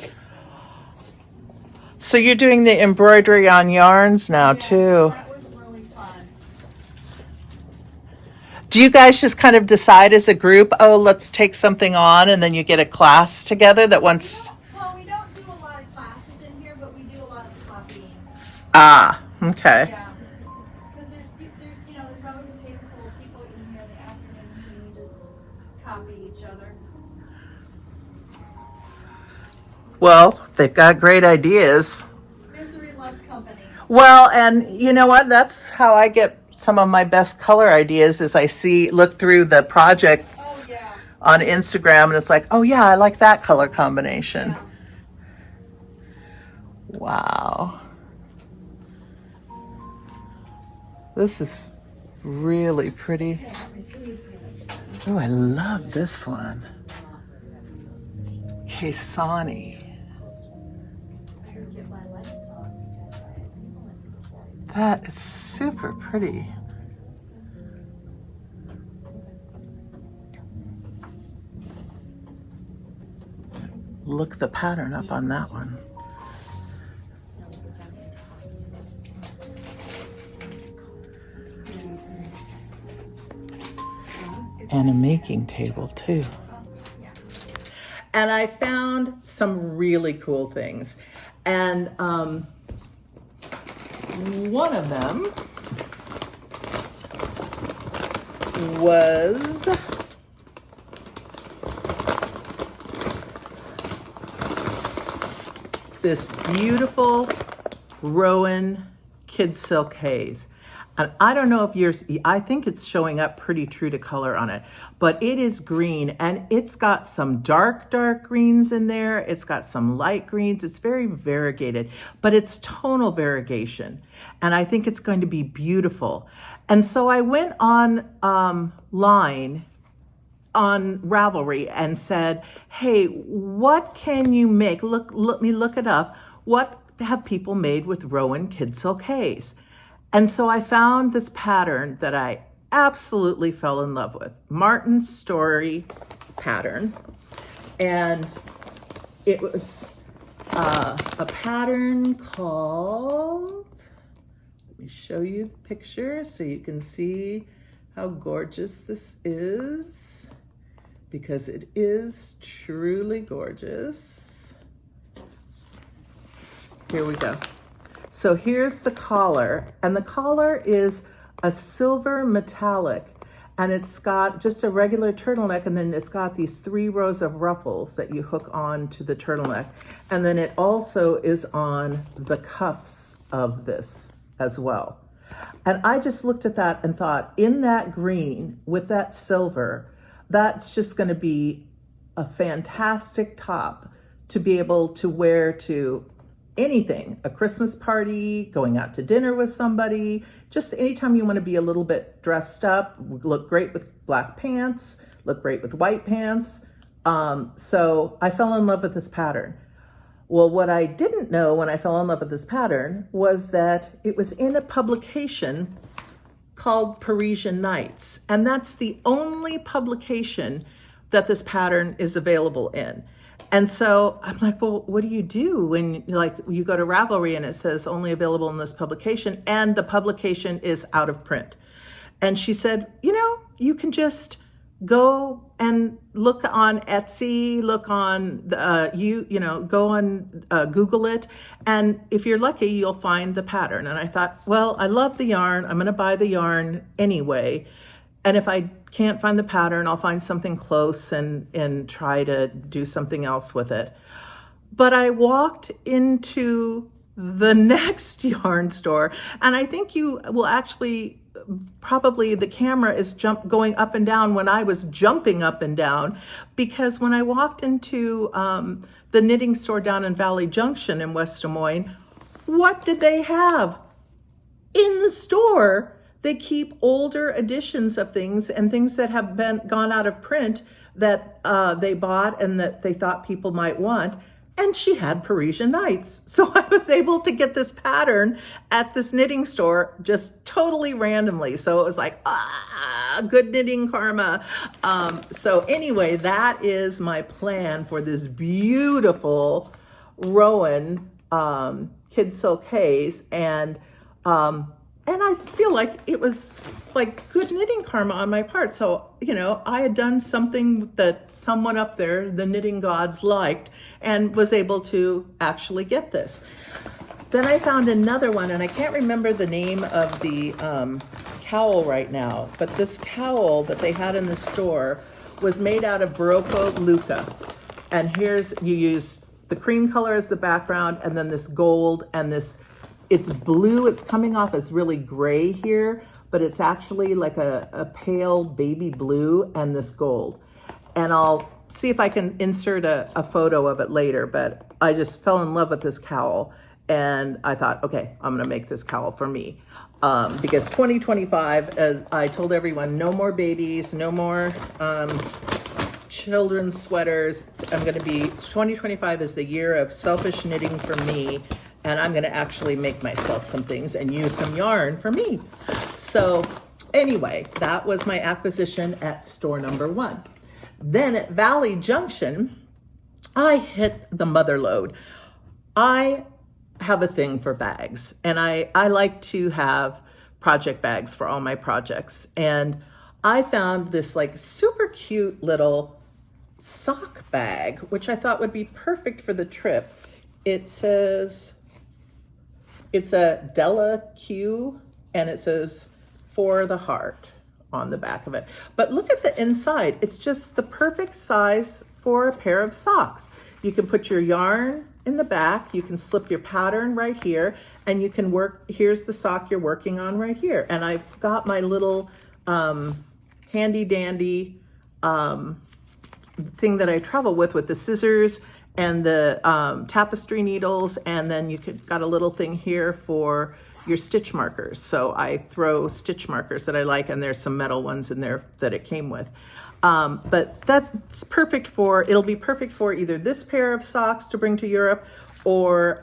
Speaker 1: So you're doing the embroidery on yarns now too.
Speaker 3: That was really fun.
Speaker 1: Do you guys just kind of decide as a group, oh, let's take something on, and then you get a class together that wants...
Speaker 3: Well, we don't do a lot of classes in here, but we do a lot of copying.
Speaker 1: Ah, okay.
Speaker 3: Yeah. Because there's always a table full of people in here in the afternoons, and we just copy each other.
Speaker 1: Well, they've got great ideas.
Speaker 3: Misery loves company.
Speaker 1: Well, and you know what? That's how I get some of my best color ideas is I look through the projects on Instagram, and it's like, oh yeah, I like that color combination.
Speaker 3: Yeah.
Speaker 1: Wow. This is really pretty. Oh, I love this one. Kesani. That is super pretty. Look the pattern up on that one. And a making table too. And I found some really cool things. And one of them was this beautiful Rowan Kid Silk Haze. And I don't know if I think it's showing up pretty true to color on it, but it is green and it's got some dark greens in there. It's got some light greens. It's very variegated, but it's tonal variegation. And I think it's going to be beautiful. And so I went on line on Ravelry and said, hey, what can you make? Let me look it up. What have people made with Rowan Kid Silk Haze? And so I found this pattern that I absolutely fell in love with, Martin's Story pattern. And it was a pattern called, let me show you the picture so you can see how gorgeous this is, because it is truly gorgeous. Here we go. So here's the collar, and the collar is a silver metallic, And it's got just a regular turtleneck, and then it's got these 3 rows of ruffles that you hook on to the turtleneck. And then it also is on the cuffs of this as well. And I just looked at that and thought, in that green with that silver, that's just going to be a fantastic top to be able to wear to anything, a Christmas party, going out to dinner with somebody, just anytime you want to be a little bit dressed up, look great with black pants, look great with white pants. So I fell in love with this pattern. Well, what I didn't know when I fell in love with this pattern was that it was in a publication called Parisian Nights. And that's the only publication that this pattern is available in. And so I'm like, well, what do you do when like you go to Ravelry and it says only available in this publication and the publication is out of print? And she said, you know, you can just go and look on Etsy, look on go on Google it, and if you're lucky, you'll find the pattern. And I thought, well, I love the yarn. I'm going to buy the yarn anyway. And if I can't find the pattern, I'll find something close and try to do something else with it. But I walked into the next yarn store, and I think you will actually, probably the camera is going up and down when I was jumping up and down, because when I walked into the knitting store down in Valley Junction in West Des Moines, what did they have in the store? They keep older editions of things and things that have gone out of print that they bought and that they thought people might want. And she had Parisian Nights. So I was able to get this pattern at this knitting store just totally randomly. So it was like, good knitting karma. So anyway, that is my plan for this beautiful Rowan Kid Silk Haze. And I feel like it was like good knitting karma on my part. So, you know, I had done something that someone up there, the knitting gods, liked and was able to actually get this. Then I found another one, and I can't remember the name of the cowl right now, but this cowl that they had in the store was made out of Barocco Lucca. And you use the cream color as the background, and then this gold and this. It's blue, it's coming off as really gray here, but it's actually like a pale baby blue and this gold. And I'll see if I can insert a photo of it later, but I just fell in love with this cowl and I thought, okay, I'm gonna make this cowl for me. Because 2025, I told everyone, no more babies, no more children's sweaters. 2025 is the year of selfish knitting for me. And I'm gonna actually make myself some things and use some yarn for me. So anyway, that was my acquisition at store number 1. Then at Valley Junction, I hit the mother lode. I have a thing for bags, and I like to have project bags for all my projects. And I found this like super cute little sock bag, which I thought would be perfect for the trip. It says, it's a Della Q, and it says for the heart on the back of it. But look at the inside. It's just the perfect size for a pair of socks. You can put your yarn in the back, you can slip your pattern right here, and you can here's the sock you're working on right here. And I've got my little handy dandy thing that I travel with the scissors and the tapestry needles, and then got a little thing here for your stitch markers. So I throw stitch markers that I like, and there's some metal ones in there that it came with. But that's perfect it'll be perfect for either this pair of socks to bring to Europe or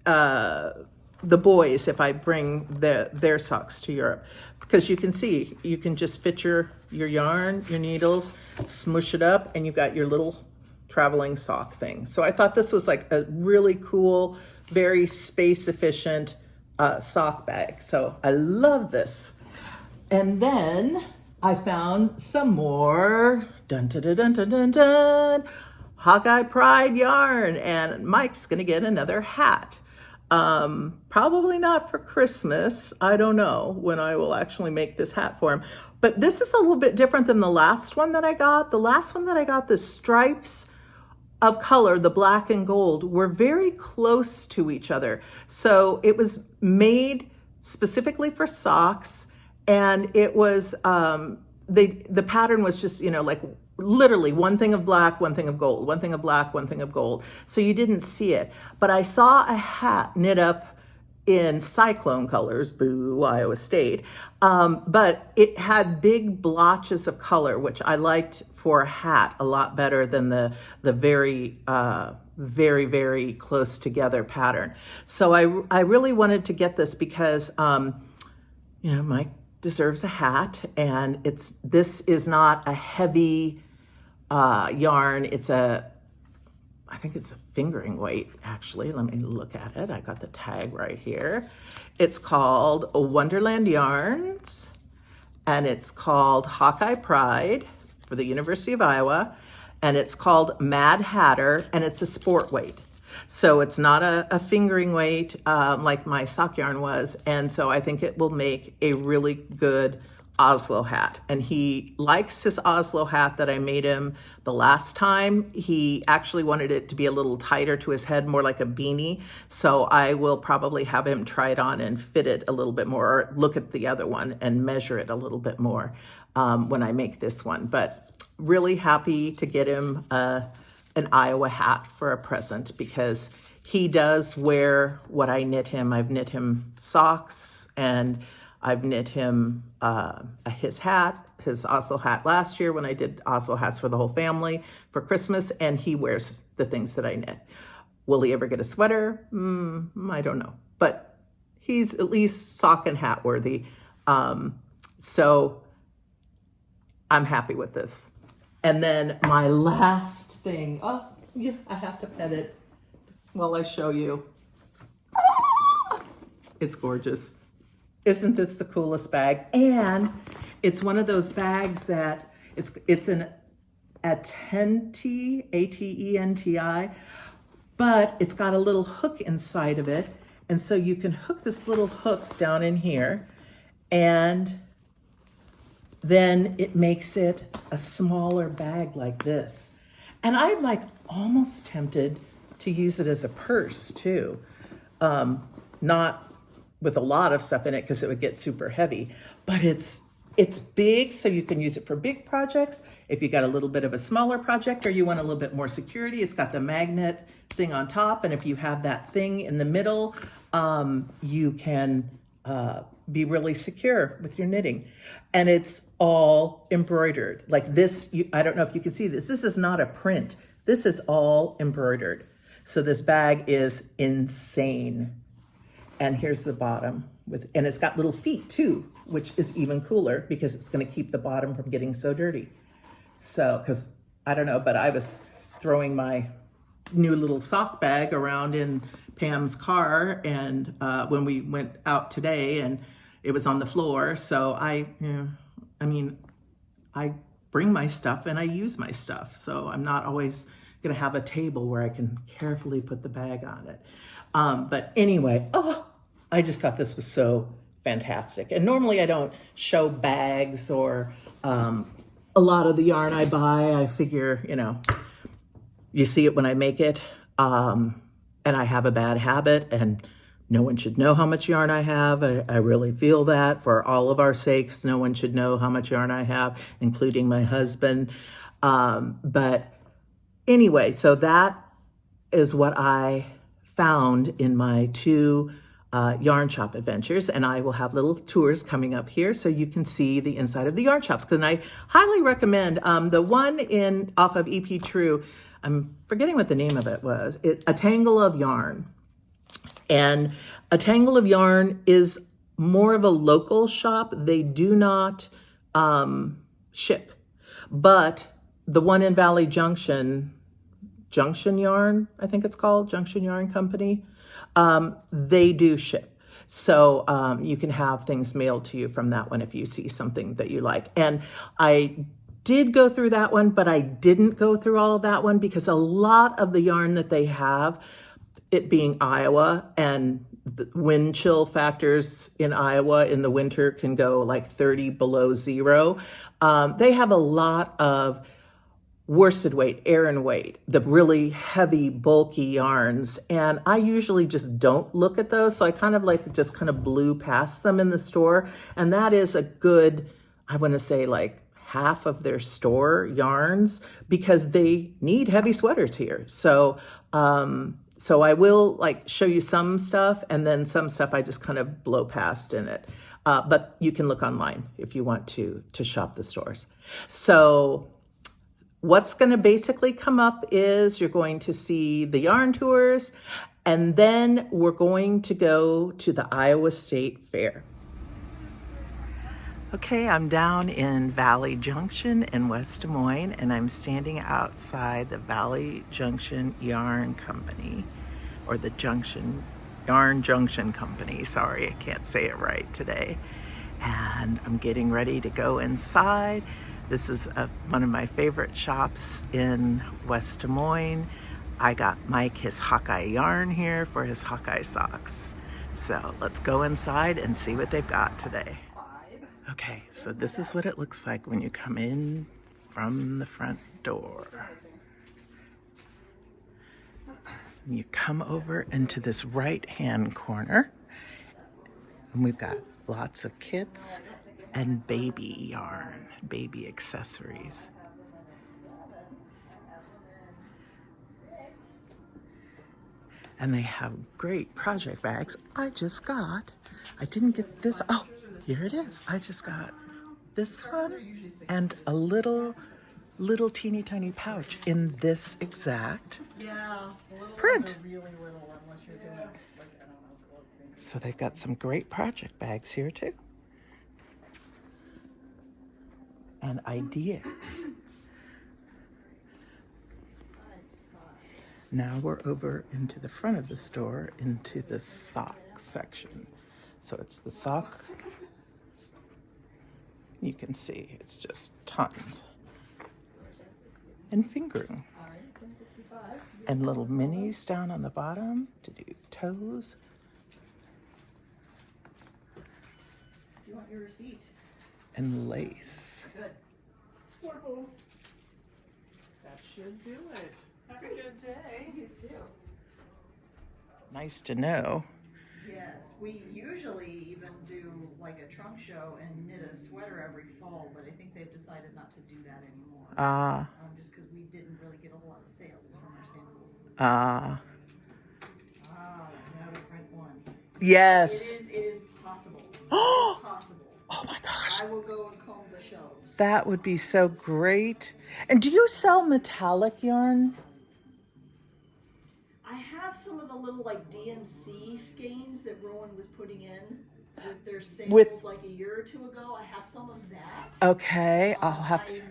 Speaker 1: the boys if I bring their socks to Europe. Because you can see, you can just fit your yarn, your needles, smoosh it up, and you've got your little traveling sock thing. So I thought this was like a really cool, very space efficient sock bag. So I love this. And then I found some more Hawkeye Pride yarn, and Mike's gonna get another hat. Probably not for Christmas. I don't know when I will actually make this hat for him. But this is a little bit different than the last one that I got. The last one that I got, the stripes of color, the black and gold, were very close to each other. So it was made specifically for socks, and it was, the pattern was just, like literally one thing of black, one thing of gold, one thing of black, one thing of gold. So you didn't see it. But I saw a hat knit up in cyclone colors, boo, Iowa State. But it had big blotches of color, which I liked for a hat a lot better than the very, very, very close together pattern. So I really wanted to get this because, Mike deserves a hat, and this is not a heavy yarn. I think it's a fingering weight, actually. Let me look at it. I got the tag right here. It's called Wonderland Yarns, and it's called Hawkeye Pride for the University of Iowa, and it's called Mad Hatter, and it's a sport weight. So it's not a fingering weight like my sock yarn was, and so I think it will make a really good Oslo hat. And he likes his Oslo hat that I made him the last time. He actually wanted it to be a little tighter to his head, more like a beanie. So I will probably have him try it on and fit it a little bit more, or look at the other one and measure it a little bit more when I make this one. But really happy to get him an Iowa hat for a present, because he does wear what I knit him. I've knit him socks, and I've knit him his hat, his Oslo hat last year when I did Oslo hats for the whole family for Christmas, and he wears the things that I knit. Will he ever get a sweater? I don't know, but he's at least sock and hat worthy. So I'm happy with this. And then my last thing, I have to pet it while I show you. It's gorgeous. Isn't this the coolest bag? And it's one of those bags that it's an Atenti, A-T-E-N-T-I, but it's got a little hook inside of it. And so you can hook this little hook down in here, and then it makes it a smaller bag like this. And I'm like almost tempted to use it as a purse too. Not with a lot of stuff in it, because it would get super heavy, but it's big, so you can use it for big projects. If you got a little bit of a smaller project, or you want a little bit more security, it's got the magnet thing on top. And if you have that thing in the middle, you can be really secure with your knitting. And it's all embroidered like this. I don't know if you can see this. This is not a print. This is all embroidered. So this bag is insane. And here's the bottom and it's got little feet too, which is even cooler, because it's going to keep the bottom from getting so dirty. So, because I don't know, but I was throwing my new little sock bag around in Pam's car, and when we went out today, and it was on the floor. So I bring my stuff and I use my stuff. So I'm not always going to have a table where I can carefully put the bag on it. But anyway, I just thought this was so fantastic. And normally I don't show bags or a lot of the yarn I buy. I figure, you see it when I make it. And I have a bad habit, and no one should know how much yarn I have. I really feel that for all of our sakes, no one should know how much yarn I have, including my husband. But anyway, so that is what I found in my 2 yarn shop adventures, and I will have little tours coming up here so you can see the inside of the yarn shops. Because I highly recommend the one off of EP True. I'm forgetting what the name of it was. A Tangle of Yarn, and A Tangle of Yarn is more of a local shop. They do not ship, but the one in Valley Junction Yarn, I think it's called Junction Yarn Company, they do ship. So you can have things mailed to you from that one if you see something that you like. And I did go through that one, but I didn't go through all of that one, because a lot of the yarn that they have it being Iowa, and the wind chill factors in Iowa in the winter can go like 30 below zero. They have a lot of worsted weight, Aran weight, the really heavy, bulky yarns. And I usually just don't look at those. So I kind of like just kind of blew past them in the store. And that is a good, I want to say like half of their store yarns, because they need heavy sweaters here. So, so I will like show you some stuff, and then some stuff I just kind of blow past in it. But you can look online if you want to shop the stores. So what's going to basically come up is you're going to see the yarn tours, and then we're going to go to the Iowa State Fair. Okay, I'm down in Valley Junction in West Des Moines, and I'm standing outside the Valley Junction Yarn Company, or the Yarn Junction Company. Sorry, I can't say it right today. And I'm getting ready to go inside. This is one of my favorite shops in West Des Moines. I got Mike his Hawkeye yarn here for his Hawkeye socks. So let's go inside and see what they've got today. Okay, so this is what it looks like when you come in from the front door. You come over into this right-hand corner, and we've got lots of kits and baby yarn, baby accessories. And they have great project bags. I didn't get this. Oh, here it is. I just got this one and a little teeny tiny pouch in this exact print. So they've got some great project bags here too. And ideas. Now we're over into the front of the store, into the sock section. So it's the sock. You can see it's just tons. And fingering. And little minis down on the bottom to do toes.
Speaker 2: Do you want your receipt?
Speaker 1: And lace.
Speaker 2: Good. Wonderful. That should do it. Have a good day. You too.
Speaker 1: Nice to know.
Speaker 2: Yes, we usually even do like a trunk show and knit a sweater every fall, but I think they've decided not to do that anymore. Just because we didn't really get a whole lot of sales from our samples. Now to print one.
Speaker 1: Yes.
Speaker 2: It is possible. It is possible.
Speaker 1: Oh my gosh.
Speaker 2: I will go and comb the shelves.
Speaker 1: That would be so great. And do you sell metallic yarn?
Speaker 2: I have some of the little like DMC skeins that Rowan was putting in with their samples like a year or two ago. I have some of that.
Speaker 1: Okay, I'll have to.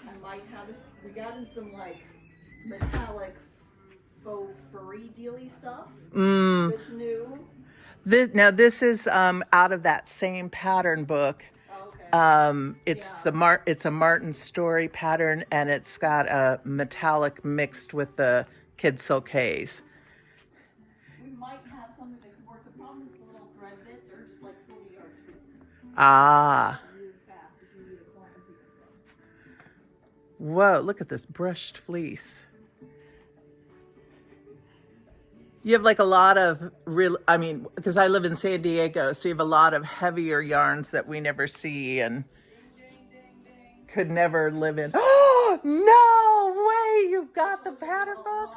Speaker 2: I might have we got in some like metallic faux furry dealy stuff. It's new.
Speaker 1: This is out of that same pattern book. It's a Martin Story pattern, and it's got a metallic mixed with the Kid Silk Haze.
Speaker 2: We might have something that could work. The problem with the little thread bits are just like 40-yard screws. Really fast if you need a quantity of them.
Speaker 1: Whoa, look at this brushed fleece. You have like a lot of because I live in San Diego, so you have a lot of heavier yarns that we never see and could never live in. Oh, no way! You've got the pattern book?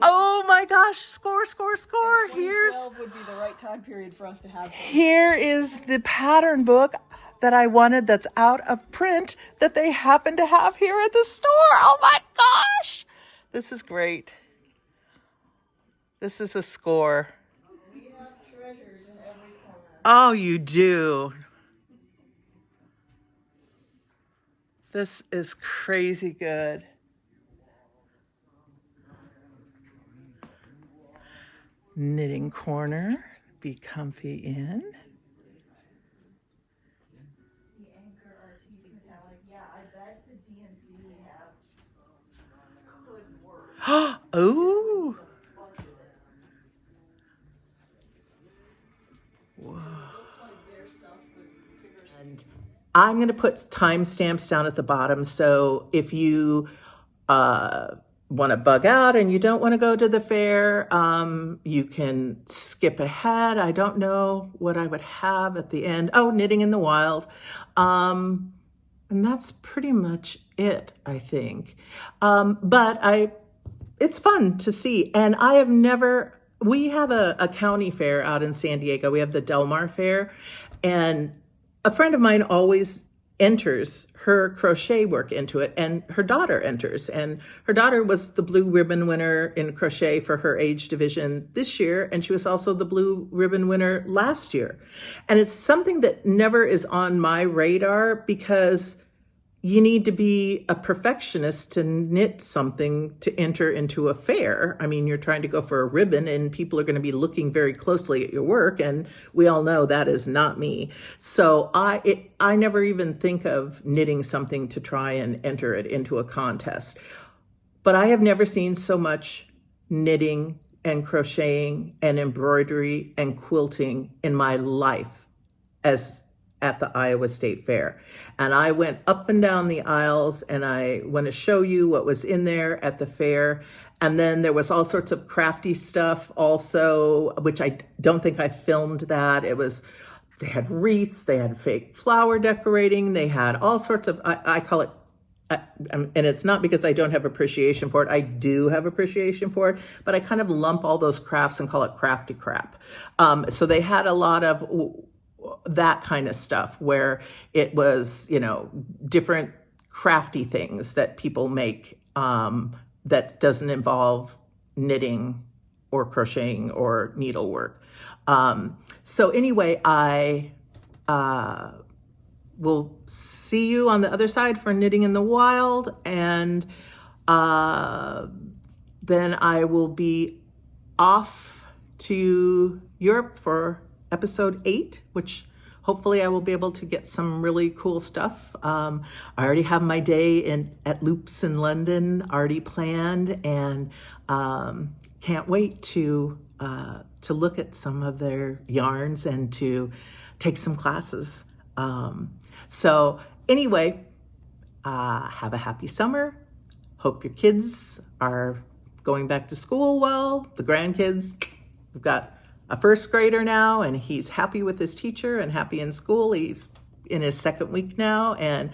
Speaker 1: Oh my gosh, score.
Speaker 2: 2012 would be the right time period for us to have them.
Speaker 1: Here is the pattern book that I wanted that's out of print that they happen to have here at the store. Oh my gosh! This is great. This is a score.
Speaker 2: We have treasures in every corner.
Speaker 1: Oh, you do. This is crazy good. Knitting corner. Be comfy in.
Speaker 2: The Anchor Artiste Metallic. Yeah, I bet the DMC have good work.
Speaker 1: Ooh. And I'm going to put timestamps down at the bottom. So if you want to bug out and you don't want to go to the fair, you can skip ahead. I don't know what I would have at the end. Oh, Knitting in the Wild. And that's pretty much it, I think. It's fun to see. And we have a county fair out in San Diego. We have the Del Mar Fair. And a friend of mine always enters her crochet work into it, and her daughter enters. And her daughter was the blue ribbon winner in crochet for her age division this year, and she was also the blue ribbon winner last year. And it's something that never is on my radar because you need to be a perfectionist to knit something to enter into a fair. I mean, you're trying to go for a ribbon and people are going to be looking very closely at your work, and we all know that is not me. So I never even think of knitting something to try and enter it into a contest. But I have never seen so much knitting and crocheting and embroidery and quilting in my life as at the Iowa State Fair. And I went up and down the aisles, and I want to show you what was in there at the fair. And then there was all sorts of crafty stuff also, which I don't think I filmed that. They had wreaths, they had fake flower decorating, they had all sorts of, I call it, and it's not because I don't have appreciation for it. I do have appreciation for it, but I kind of lump all those crafts and call it crafty crap. So they had a lot of that kind of stuff where it was, different crafty things that people make that doesn't involve knitting or crocheting or needlework. So anyway, I will see you on the other side for Knitting in the Wild, and then I will be off to Europe for episode 8, which hopefully I will be able to get some really cool stuff. I already have my day at Loops in London already planned, and can't wait to look at some of their yarns and to take some classes. So anyway, have a happy summer. Hope your kids are going back to school well. The grandkids, we've got a first grader now, and he's happy with his teacher and happy in school. He's in his second week now, and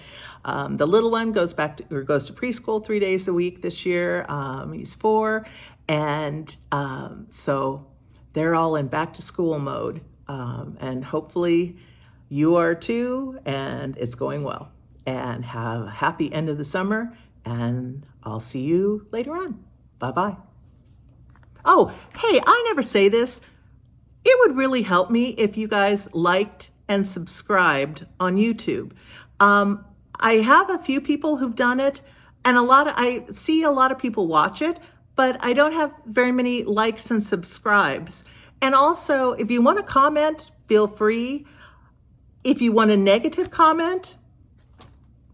Speaker 1: the little one goes to preschool 3 days a week this year. He's 4, and so they're all in back to school mode, and hopefully you are too, and it's going well. And have a happy end of the summer, and I'll see you later on. Bye-bye. Oh, hey, I never say this. It would really help me if you guys liked and subscribed on YouTube. I have a few people who've done it, and I see a lot of people watch it, but I don't have very many likes and subscribes. And also, if you want to comment, feel free. If you want a negative comment,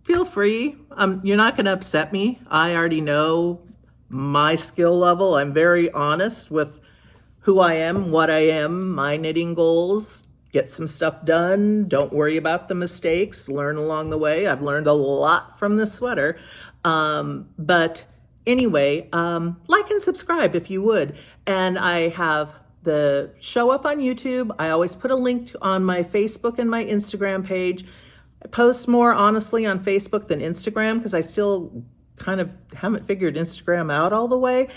Speaker 1: feel free. You're not going to upset me. I already know my skill level. I'm very honest with who I am, what I am, my knitting goals, get some stuff done, don't worry about the mistakes, learn along the way. I've learned a lot from this sweater. But anyway, like and subscribe if you would. And I have the show up on YouTube. I always put a link on my Facebook and my Instagram page. I post more honestly on Facebook than Instagram because I still kind of haven't figured Instagram out all the way.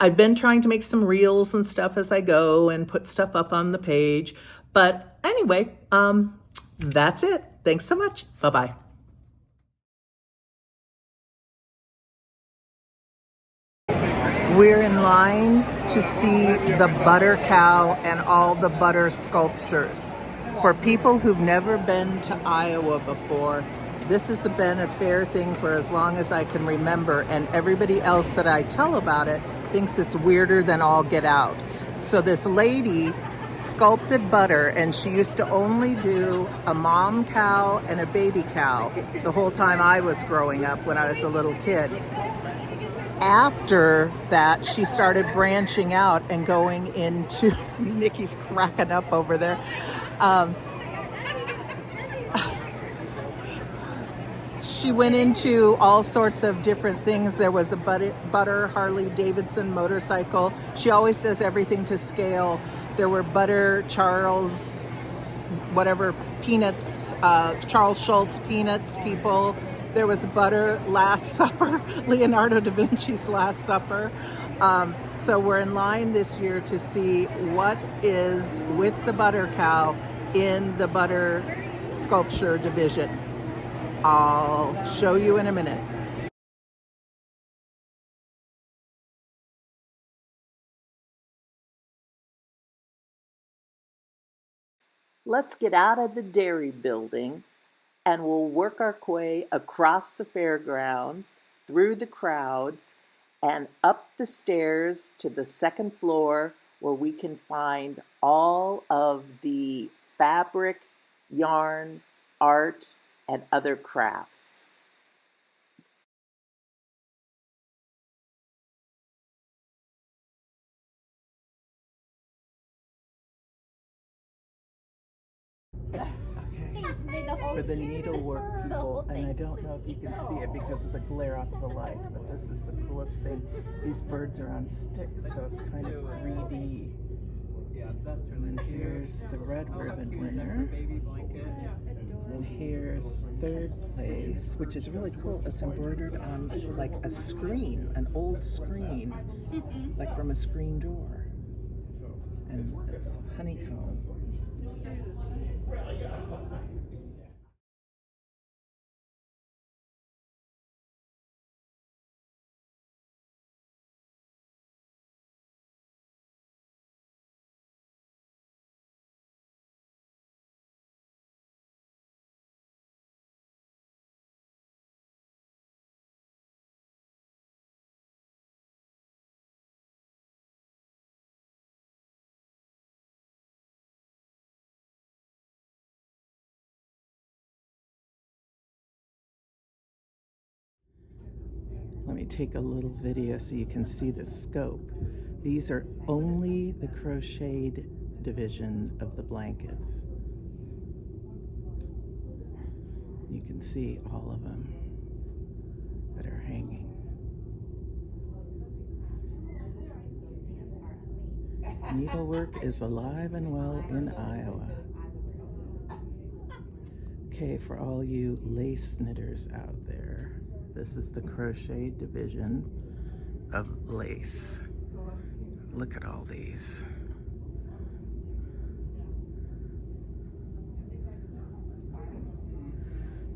Speaker 1: I've been trying to make some reels and stuff as I go and put stuff up on the page. But anyway, that's it. Thanks so much. Bye-bye. We're in line to see the butter cow and all the butter sculptures. For people who've never been to Iowa before, this has been a fair thing for as long as I can remember, and everybody else that I tell about it thinks it's weirder than all get out. So this lady sculpted butter, and she used to only do a mom cow and a baby cow the whole time I was growing up when I was a little kid. after that, she started branching out and going into, Nikki's cracking up over there. She went into all sorts of different things. There was a butter Harley Davidson motorcycle. She always does everything to scale. There were butter Charles, whatever, peanuts, Charles Schultz peanuts people. There was butter Last Supper, Leonardo da Vinci's Last Supper. So we're in line this year to see what is with the butter cow in the butter sculpture division. I'll show you in a minute. Let's get out of the dairy building and we'll work our way across the fairgrounds, through the crowds, and up the stairs to the second floor where we can find all of the fabric, yarn, art, and other crafts. For the needlework people, and I don't know if you can see it because of the glare off the lights, but this is the coolest thing. These birds are on sticks, so it's kind of 3D. And then here's the red ribbon winner. And here's third place, which is really cool. It's embroidered on like a screen, an old screen, like from a screen door. And it's honeycomb. Let me take a little video so you can see the scope. These are only the crocheted division of the blankets. You can see all of them that are hanging. Needlework is alive and well in Iowa. Okay, for all you lace knitters out there, this is the crochet division of lace. Look at all these.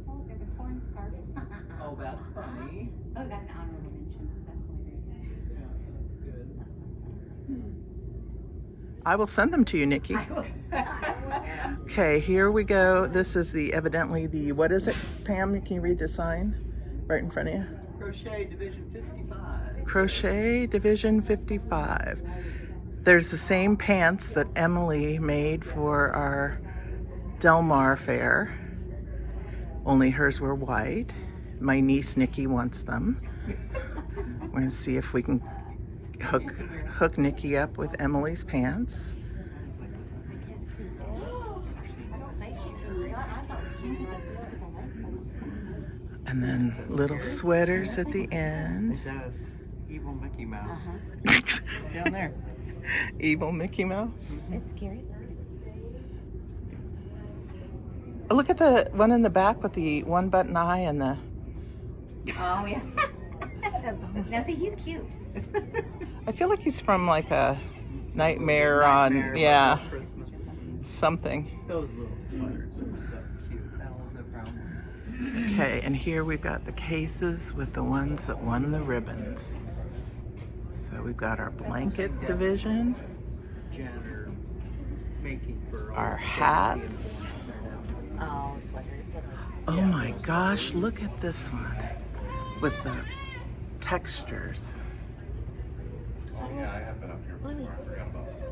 Speaker 4: Oh, there's a torn scarf.
Speaker 1: Oh, that's funny.
Speaker 4: Oh, got an honorable mention. That's hilarious.
Speaker 1: Yeah, that's good. I will send them to you, Nikki. Okay, here we go. This is evidently the, what is it, Pam? Can you read the sign right in front of you?
Speaker 5: Crochet Division 55.
Speaker 1: Crochet Division 55. There's the same pants that Emily made for our Del Mar fair, only hers were white. My niece Nikki wants them. We're gonna see if we can hook Nikki up with Emily's pants. And then little sweaters at the end.
Speaker 5: It does. Evil Mickey Mouse.
Speaker 4: Down there.
Speaker 1: Evil Mickey Mouse.
Speaker 4: It's scary.
Speaker 1: Oh, look at the one in the back with the one button eye and the...
Speaker 4: Oh, yeah. Now, see, he's cute.
Speaker 1: I feel like he's from like a Nightmare on, yeah,
Speaker 5: Christmas.
Speaker 1: something.
Speaker 5: Those little sweaters are so cute. I love the brown one.
Speaker 1: Okay, and here we've got the cases with the ones that won the ribbons. So we've got our blanket division,
Speaker 5: Janitor making for all
Speaker 1: our
Speaker 5: the
Speaker 1: hats.
Speaker 4: Oh, sweater.
Speaker 1: Oh my gosh, look at this one with the textures.
Speaker 6: Yeah, I have been up here before. I forgot about this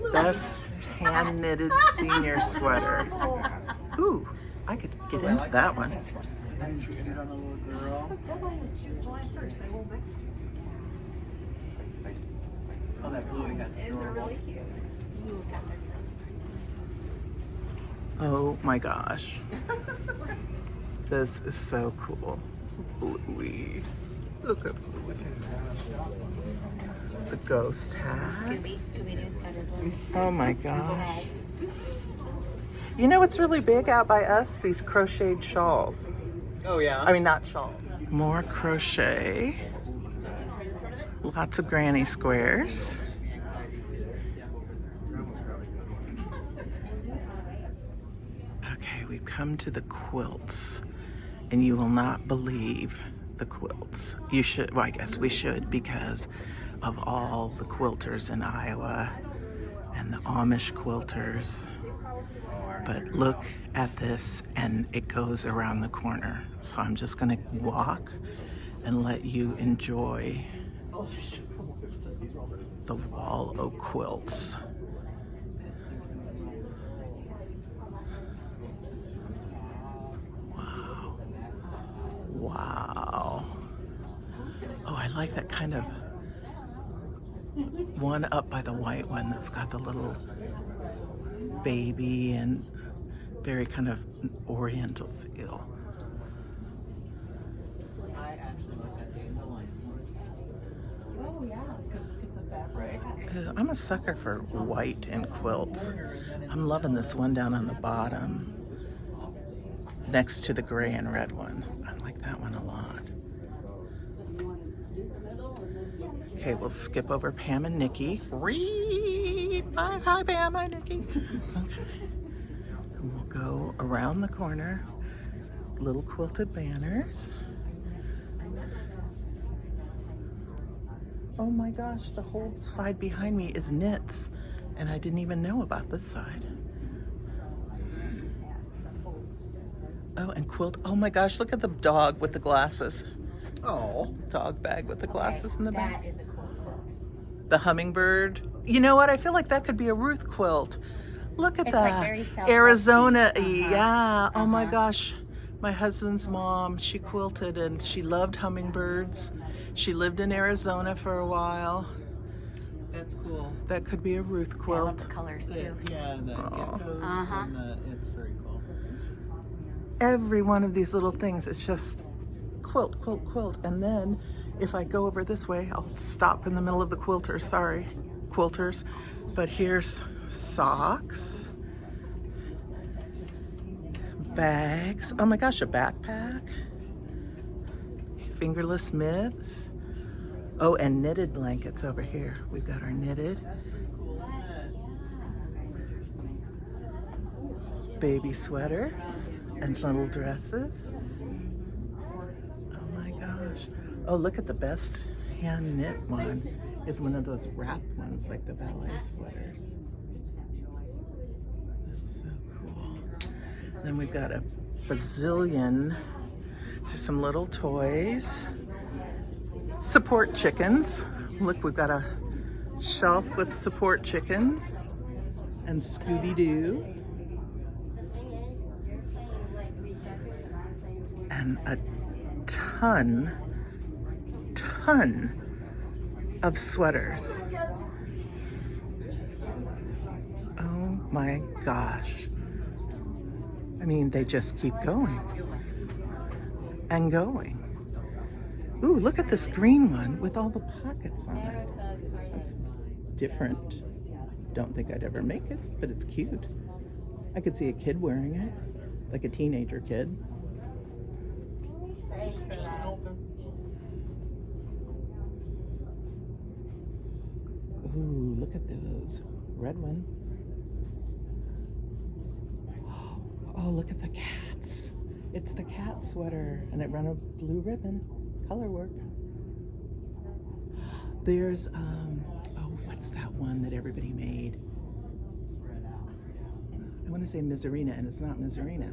Speaker 6: place.
Speaker 1: Best hand knitted senior sweater. Ooh, I could get into that one.
Speaker 5: And cute on a little girl. Oh, that blue I got.
Speaker 4: These are really cute. Ooh, got their that's
Speaker 1: Oh my gosh. This is so cool. Bluey. Look at Bluey. The ghost hat.
Speaker 4: Scooby-Doo's got his little
Speaker 1: Oh my gosh.
Speaker 4: head.
Speaker 1: You know what's really big out by us? These crocheted shawls.
Speaker 5: Oh, yeah.
Speaker 1: I mean, not shawl. More crochet. Lots of granny squares. Okay, we've come to the quilts, and you will not believe the quilts. You should, well, I guess we should, because of all the quilters in Iowa and the Amish quilters. But look at this, and it goes around the corner. So I'm just gonna walk and let you enjoy the wall of quilts. Wow. Wow. Oh, I like that kind of one up by the white one that's got the little baby and very kind of oriental feel. I'm a sucker for white in quilts. I'm loving this one down on the bottom next to the gray and red one. I like that one a lot. Okay, we'll skip over Pam and Nikki. Read! Bye, hi Pam, hi Nikki. Okay. And we'll go around the corner. Little quilted banners. Oh my gosh, the whole side behind me is knits, and I didn't even know about this side. Oh, and quilt. Oh my gosh, look at the dog with the glasses.
Speaker 5: Oh.
Speaker 1: Dog bag with the glasses in the back.
Speaker 4: That is a cool quilt.
Speaker 1: The hummingbird. You know what? I feel like that could be a Ruth quilt. Look at
Speaker 4: It's
Speaker 1: that.
Speaker 4: like very Southwest-y.
Speaker 1: Arizona-y. Yeah. Oh my gosh. My husband's mom, she quilted and she loved hummingbirds. She lived in Arizona for a while.
Speaker 5: That's cool.
Speaker 1: That could be a Ruth
Speaker 4: I love
Speaker 1: quilt.
Speaker 4: the colors too.
Speaker 5: Yeah, the geckos and the, it's very cool.
Speaker 1: Every one of these little things is just quilt, quilt, quilt. And then if I go over this way, I'll stop in the middle of the quilters. Sorry, quilters. But here's socks, bags. Oh my gosh, a backpack, fingerless mitts. Oh, and knitted blankets over here. We've got our knitted. Baby sweaters and little dresses. Oh my gosh. Oh, look at the best hand knit one. Is one of those wrapped ones like the ballet sweaters. That's so cool. Then we've got a bazillion. There's some little toys. Support chickens. Look, we've got a shelf with support chickens and Scooby-Doo. And a ton of sweaters. Oh my gosh. I mean, they just keep going and going. Ooh, look at this green one with all the pockets on it. That's different. Don't think I'd ever make it, but it's cute. I could see a kid wearing it, like a teenager kid.
Speaker 5: Just helping.
Speaker 1: Ooh, look at those. Red one. Oh, look at the cats. It's the cat sweater, and it ran a blue ribbon. Color work. There's, oh, what's that one that everybody made? I want to say Miserina, and it's not Miserina.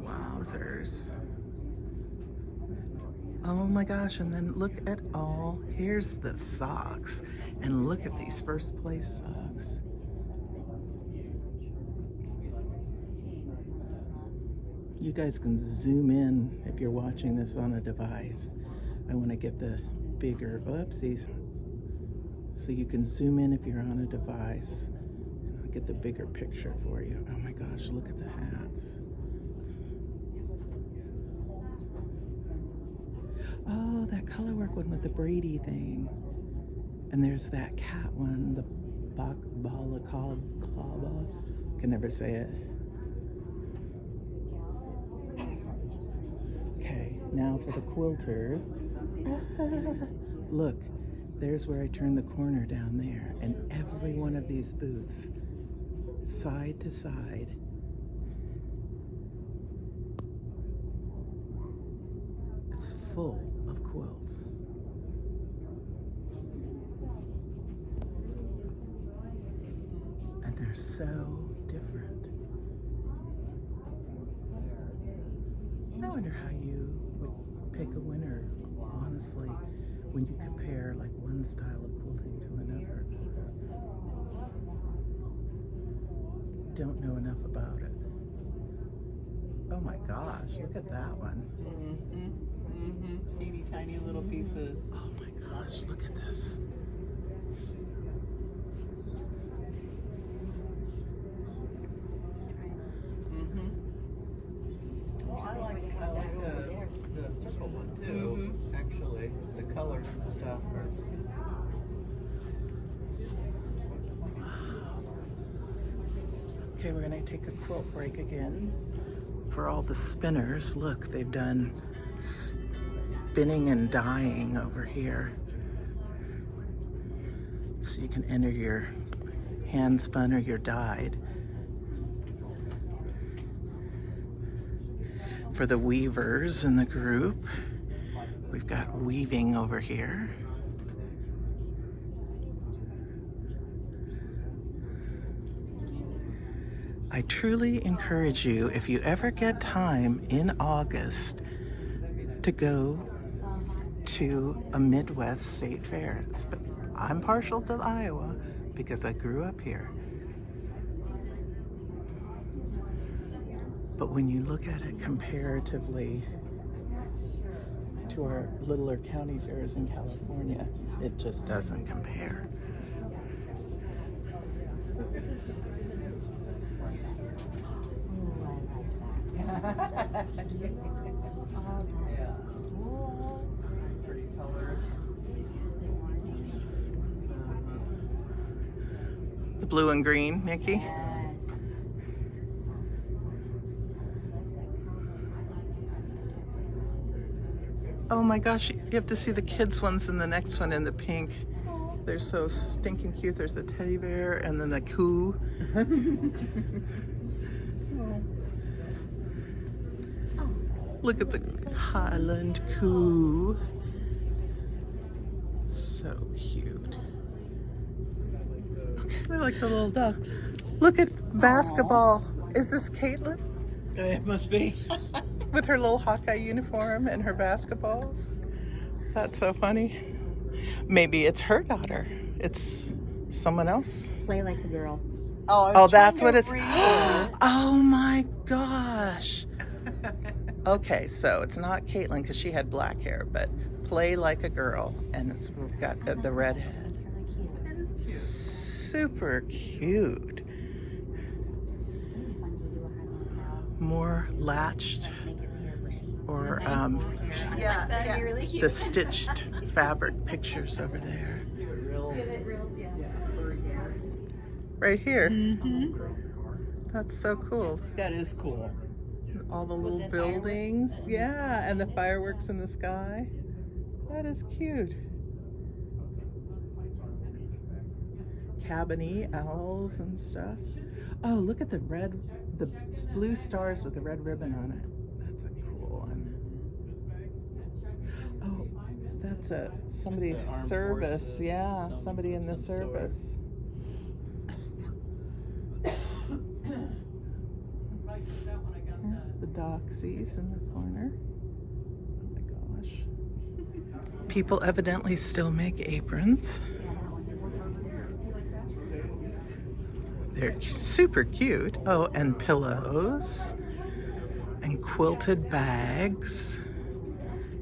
Speaker 1: Wowzers. Oh my gosh, and then look at all, here's the socks, and look at these first place socks. You guys can zoom in if you're watching this on a device. I want to get the bigger, oopsies. So you can zoom in if you're on a device. I'll get the bigger picture for you. Oh my gosh, look at the hats. Oh, that color work one with the Brady thing. And there's that cat one, the Bakbalakab Klaba. Can never say it. Okay, now for the quilters. Look, there's where I turn the corner down there, and every one of these booths, side to side, it's full of quilts. And they're so different. I wonder how you would pick a winner, honestly, when you compare like one style of quilting to another. Don't know enough about it. Oh my gosh, look at that one.
Speaker 5: Teeny tiny little pieces.
Speaker 1: Oh my gosh, look at this.
Speaker 5: Well, I like the circle one too, actually. The colors and stuff are...
Speaker 1: Okay, we're gonna take a quilt break again. For all the spinners, look, they've done spinning and dyeing over here. So you can enter your hand spun or your dyed. For the weavers in the group, we've got weaving over here. I truly encourage you, if you ever get time in August, to go to a Midwest state fair. I'm partial to Iowa because I grew up here. But when you look at it comparatively to our littler county fairs in California, it just doesn't compare.
Speaker 5: Pretty colors.
Speaker 1: The blue and green, Nikki? Oh my gosh, you have to see the kids' ones in the next one in the pink. They're so stinking cute. There's the teddy bear and then the coo. Look at the Highland coo. So cute. Okay.
Speaker 5: They're like the little ducks.
Speaker 1: Look at basketball. Is this Caitlin?
Speaker 5: It must be.
Speaker 1: With her little Hawkeye uniform and her basketballs. That's so funny. Maybe it's her daughter. It's someone else.
Speaker 4: Play like a girl.
Speaker 1: Oh, that's what it's. Oh my gosh. Okay, so it's not Caitlin because she had black hair, but play like a girl, and we've got the red head.
Speaker 4: That's really cute.
Speaker 1: Super cute. More latched or
Speaker 4: That'd be really cute.
Speaker 1: the stitched fabric pictures over there. Right here. That's so cool.
Speaker 5: That is cool.
Speaker 1: All the little buildings. Yeah, and the fireworks in the sky. That is cute. Cabiny owls and stuff. Oh, look at the blue stars with the red ribbon on it. That's a cool one. Oh, that's somebody's service. Forces, yeah, somebody in the service. The doxies in the corner. Oh my gosh. People evidently still make aprons. They're super cute. Oh, and pillows. I and quilted bags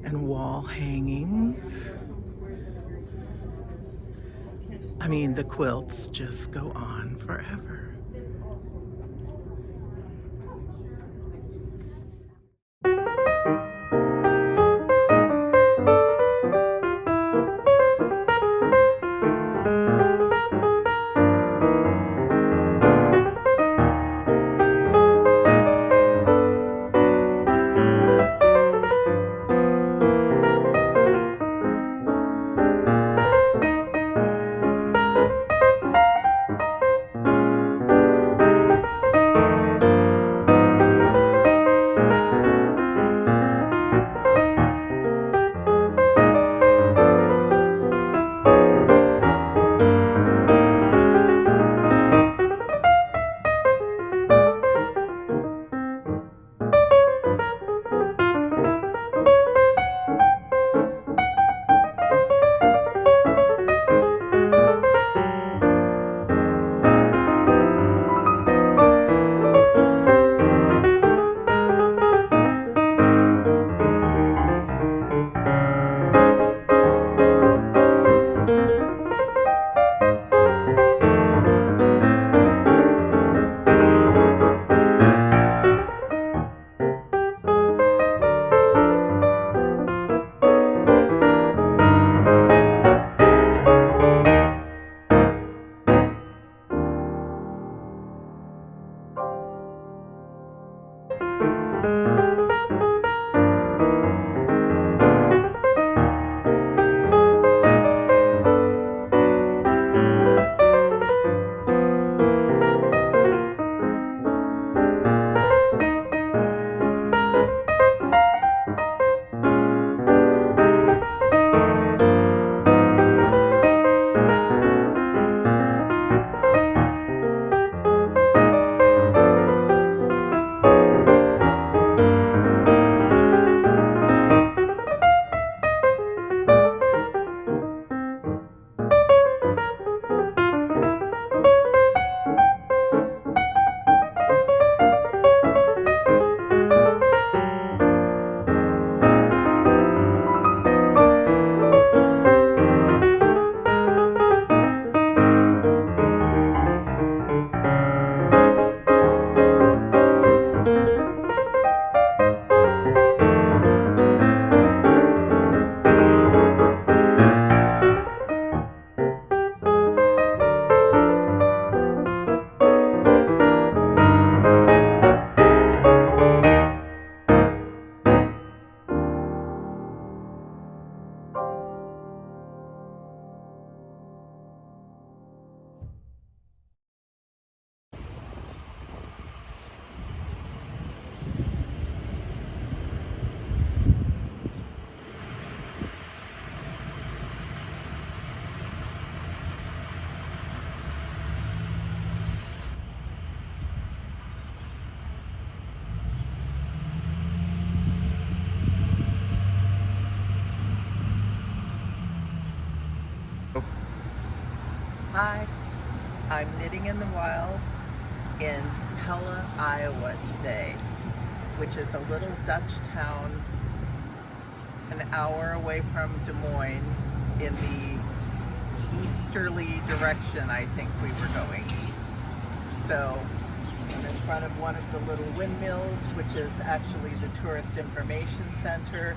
Speaker 1: and wall hangings. I mean, the quilts just go on forever. Hi, I'm knitting in the wild in Pella, Iowa today, which is a little Dutch town an hour away from Des Moines in the easterly direction. I think we were going east. So I'm in front of one of the little windmills, which is actually the Tourist Information Center.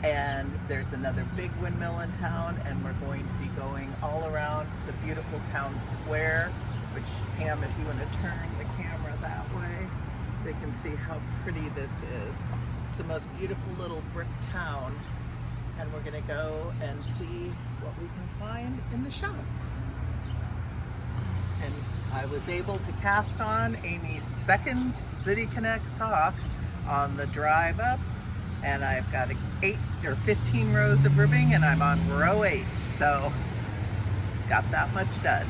Speaker 1: And there's another big windmill in town, and we're going to be going all around the beautiful town square, which, Pam, if you want to turn the camera that way, they can see how pretty this is. It's the most beautiful little brick town, and we're going to go and see what we can find in the shops. And I was able to cast on Amy's second City Connect sock on the drive up, and I've got 8 or 15 rows of ribbing, and I'm on row 8, so got that much done.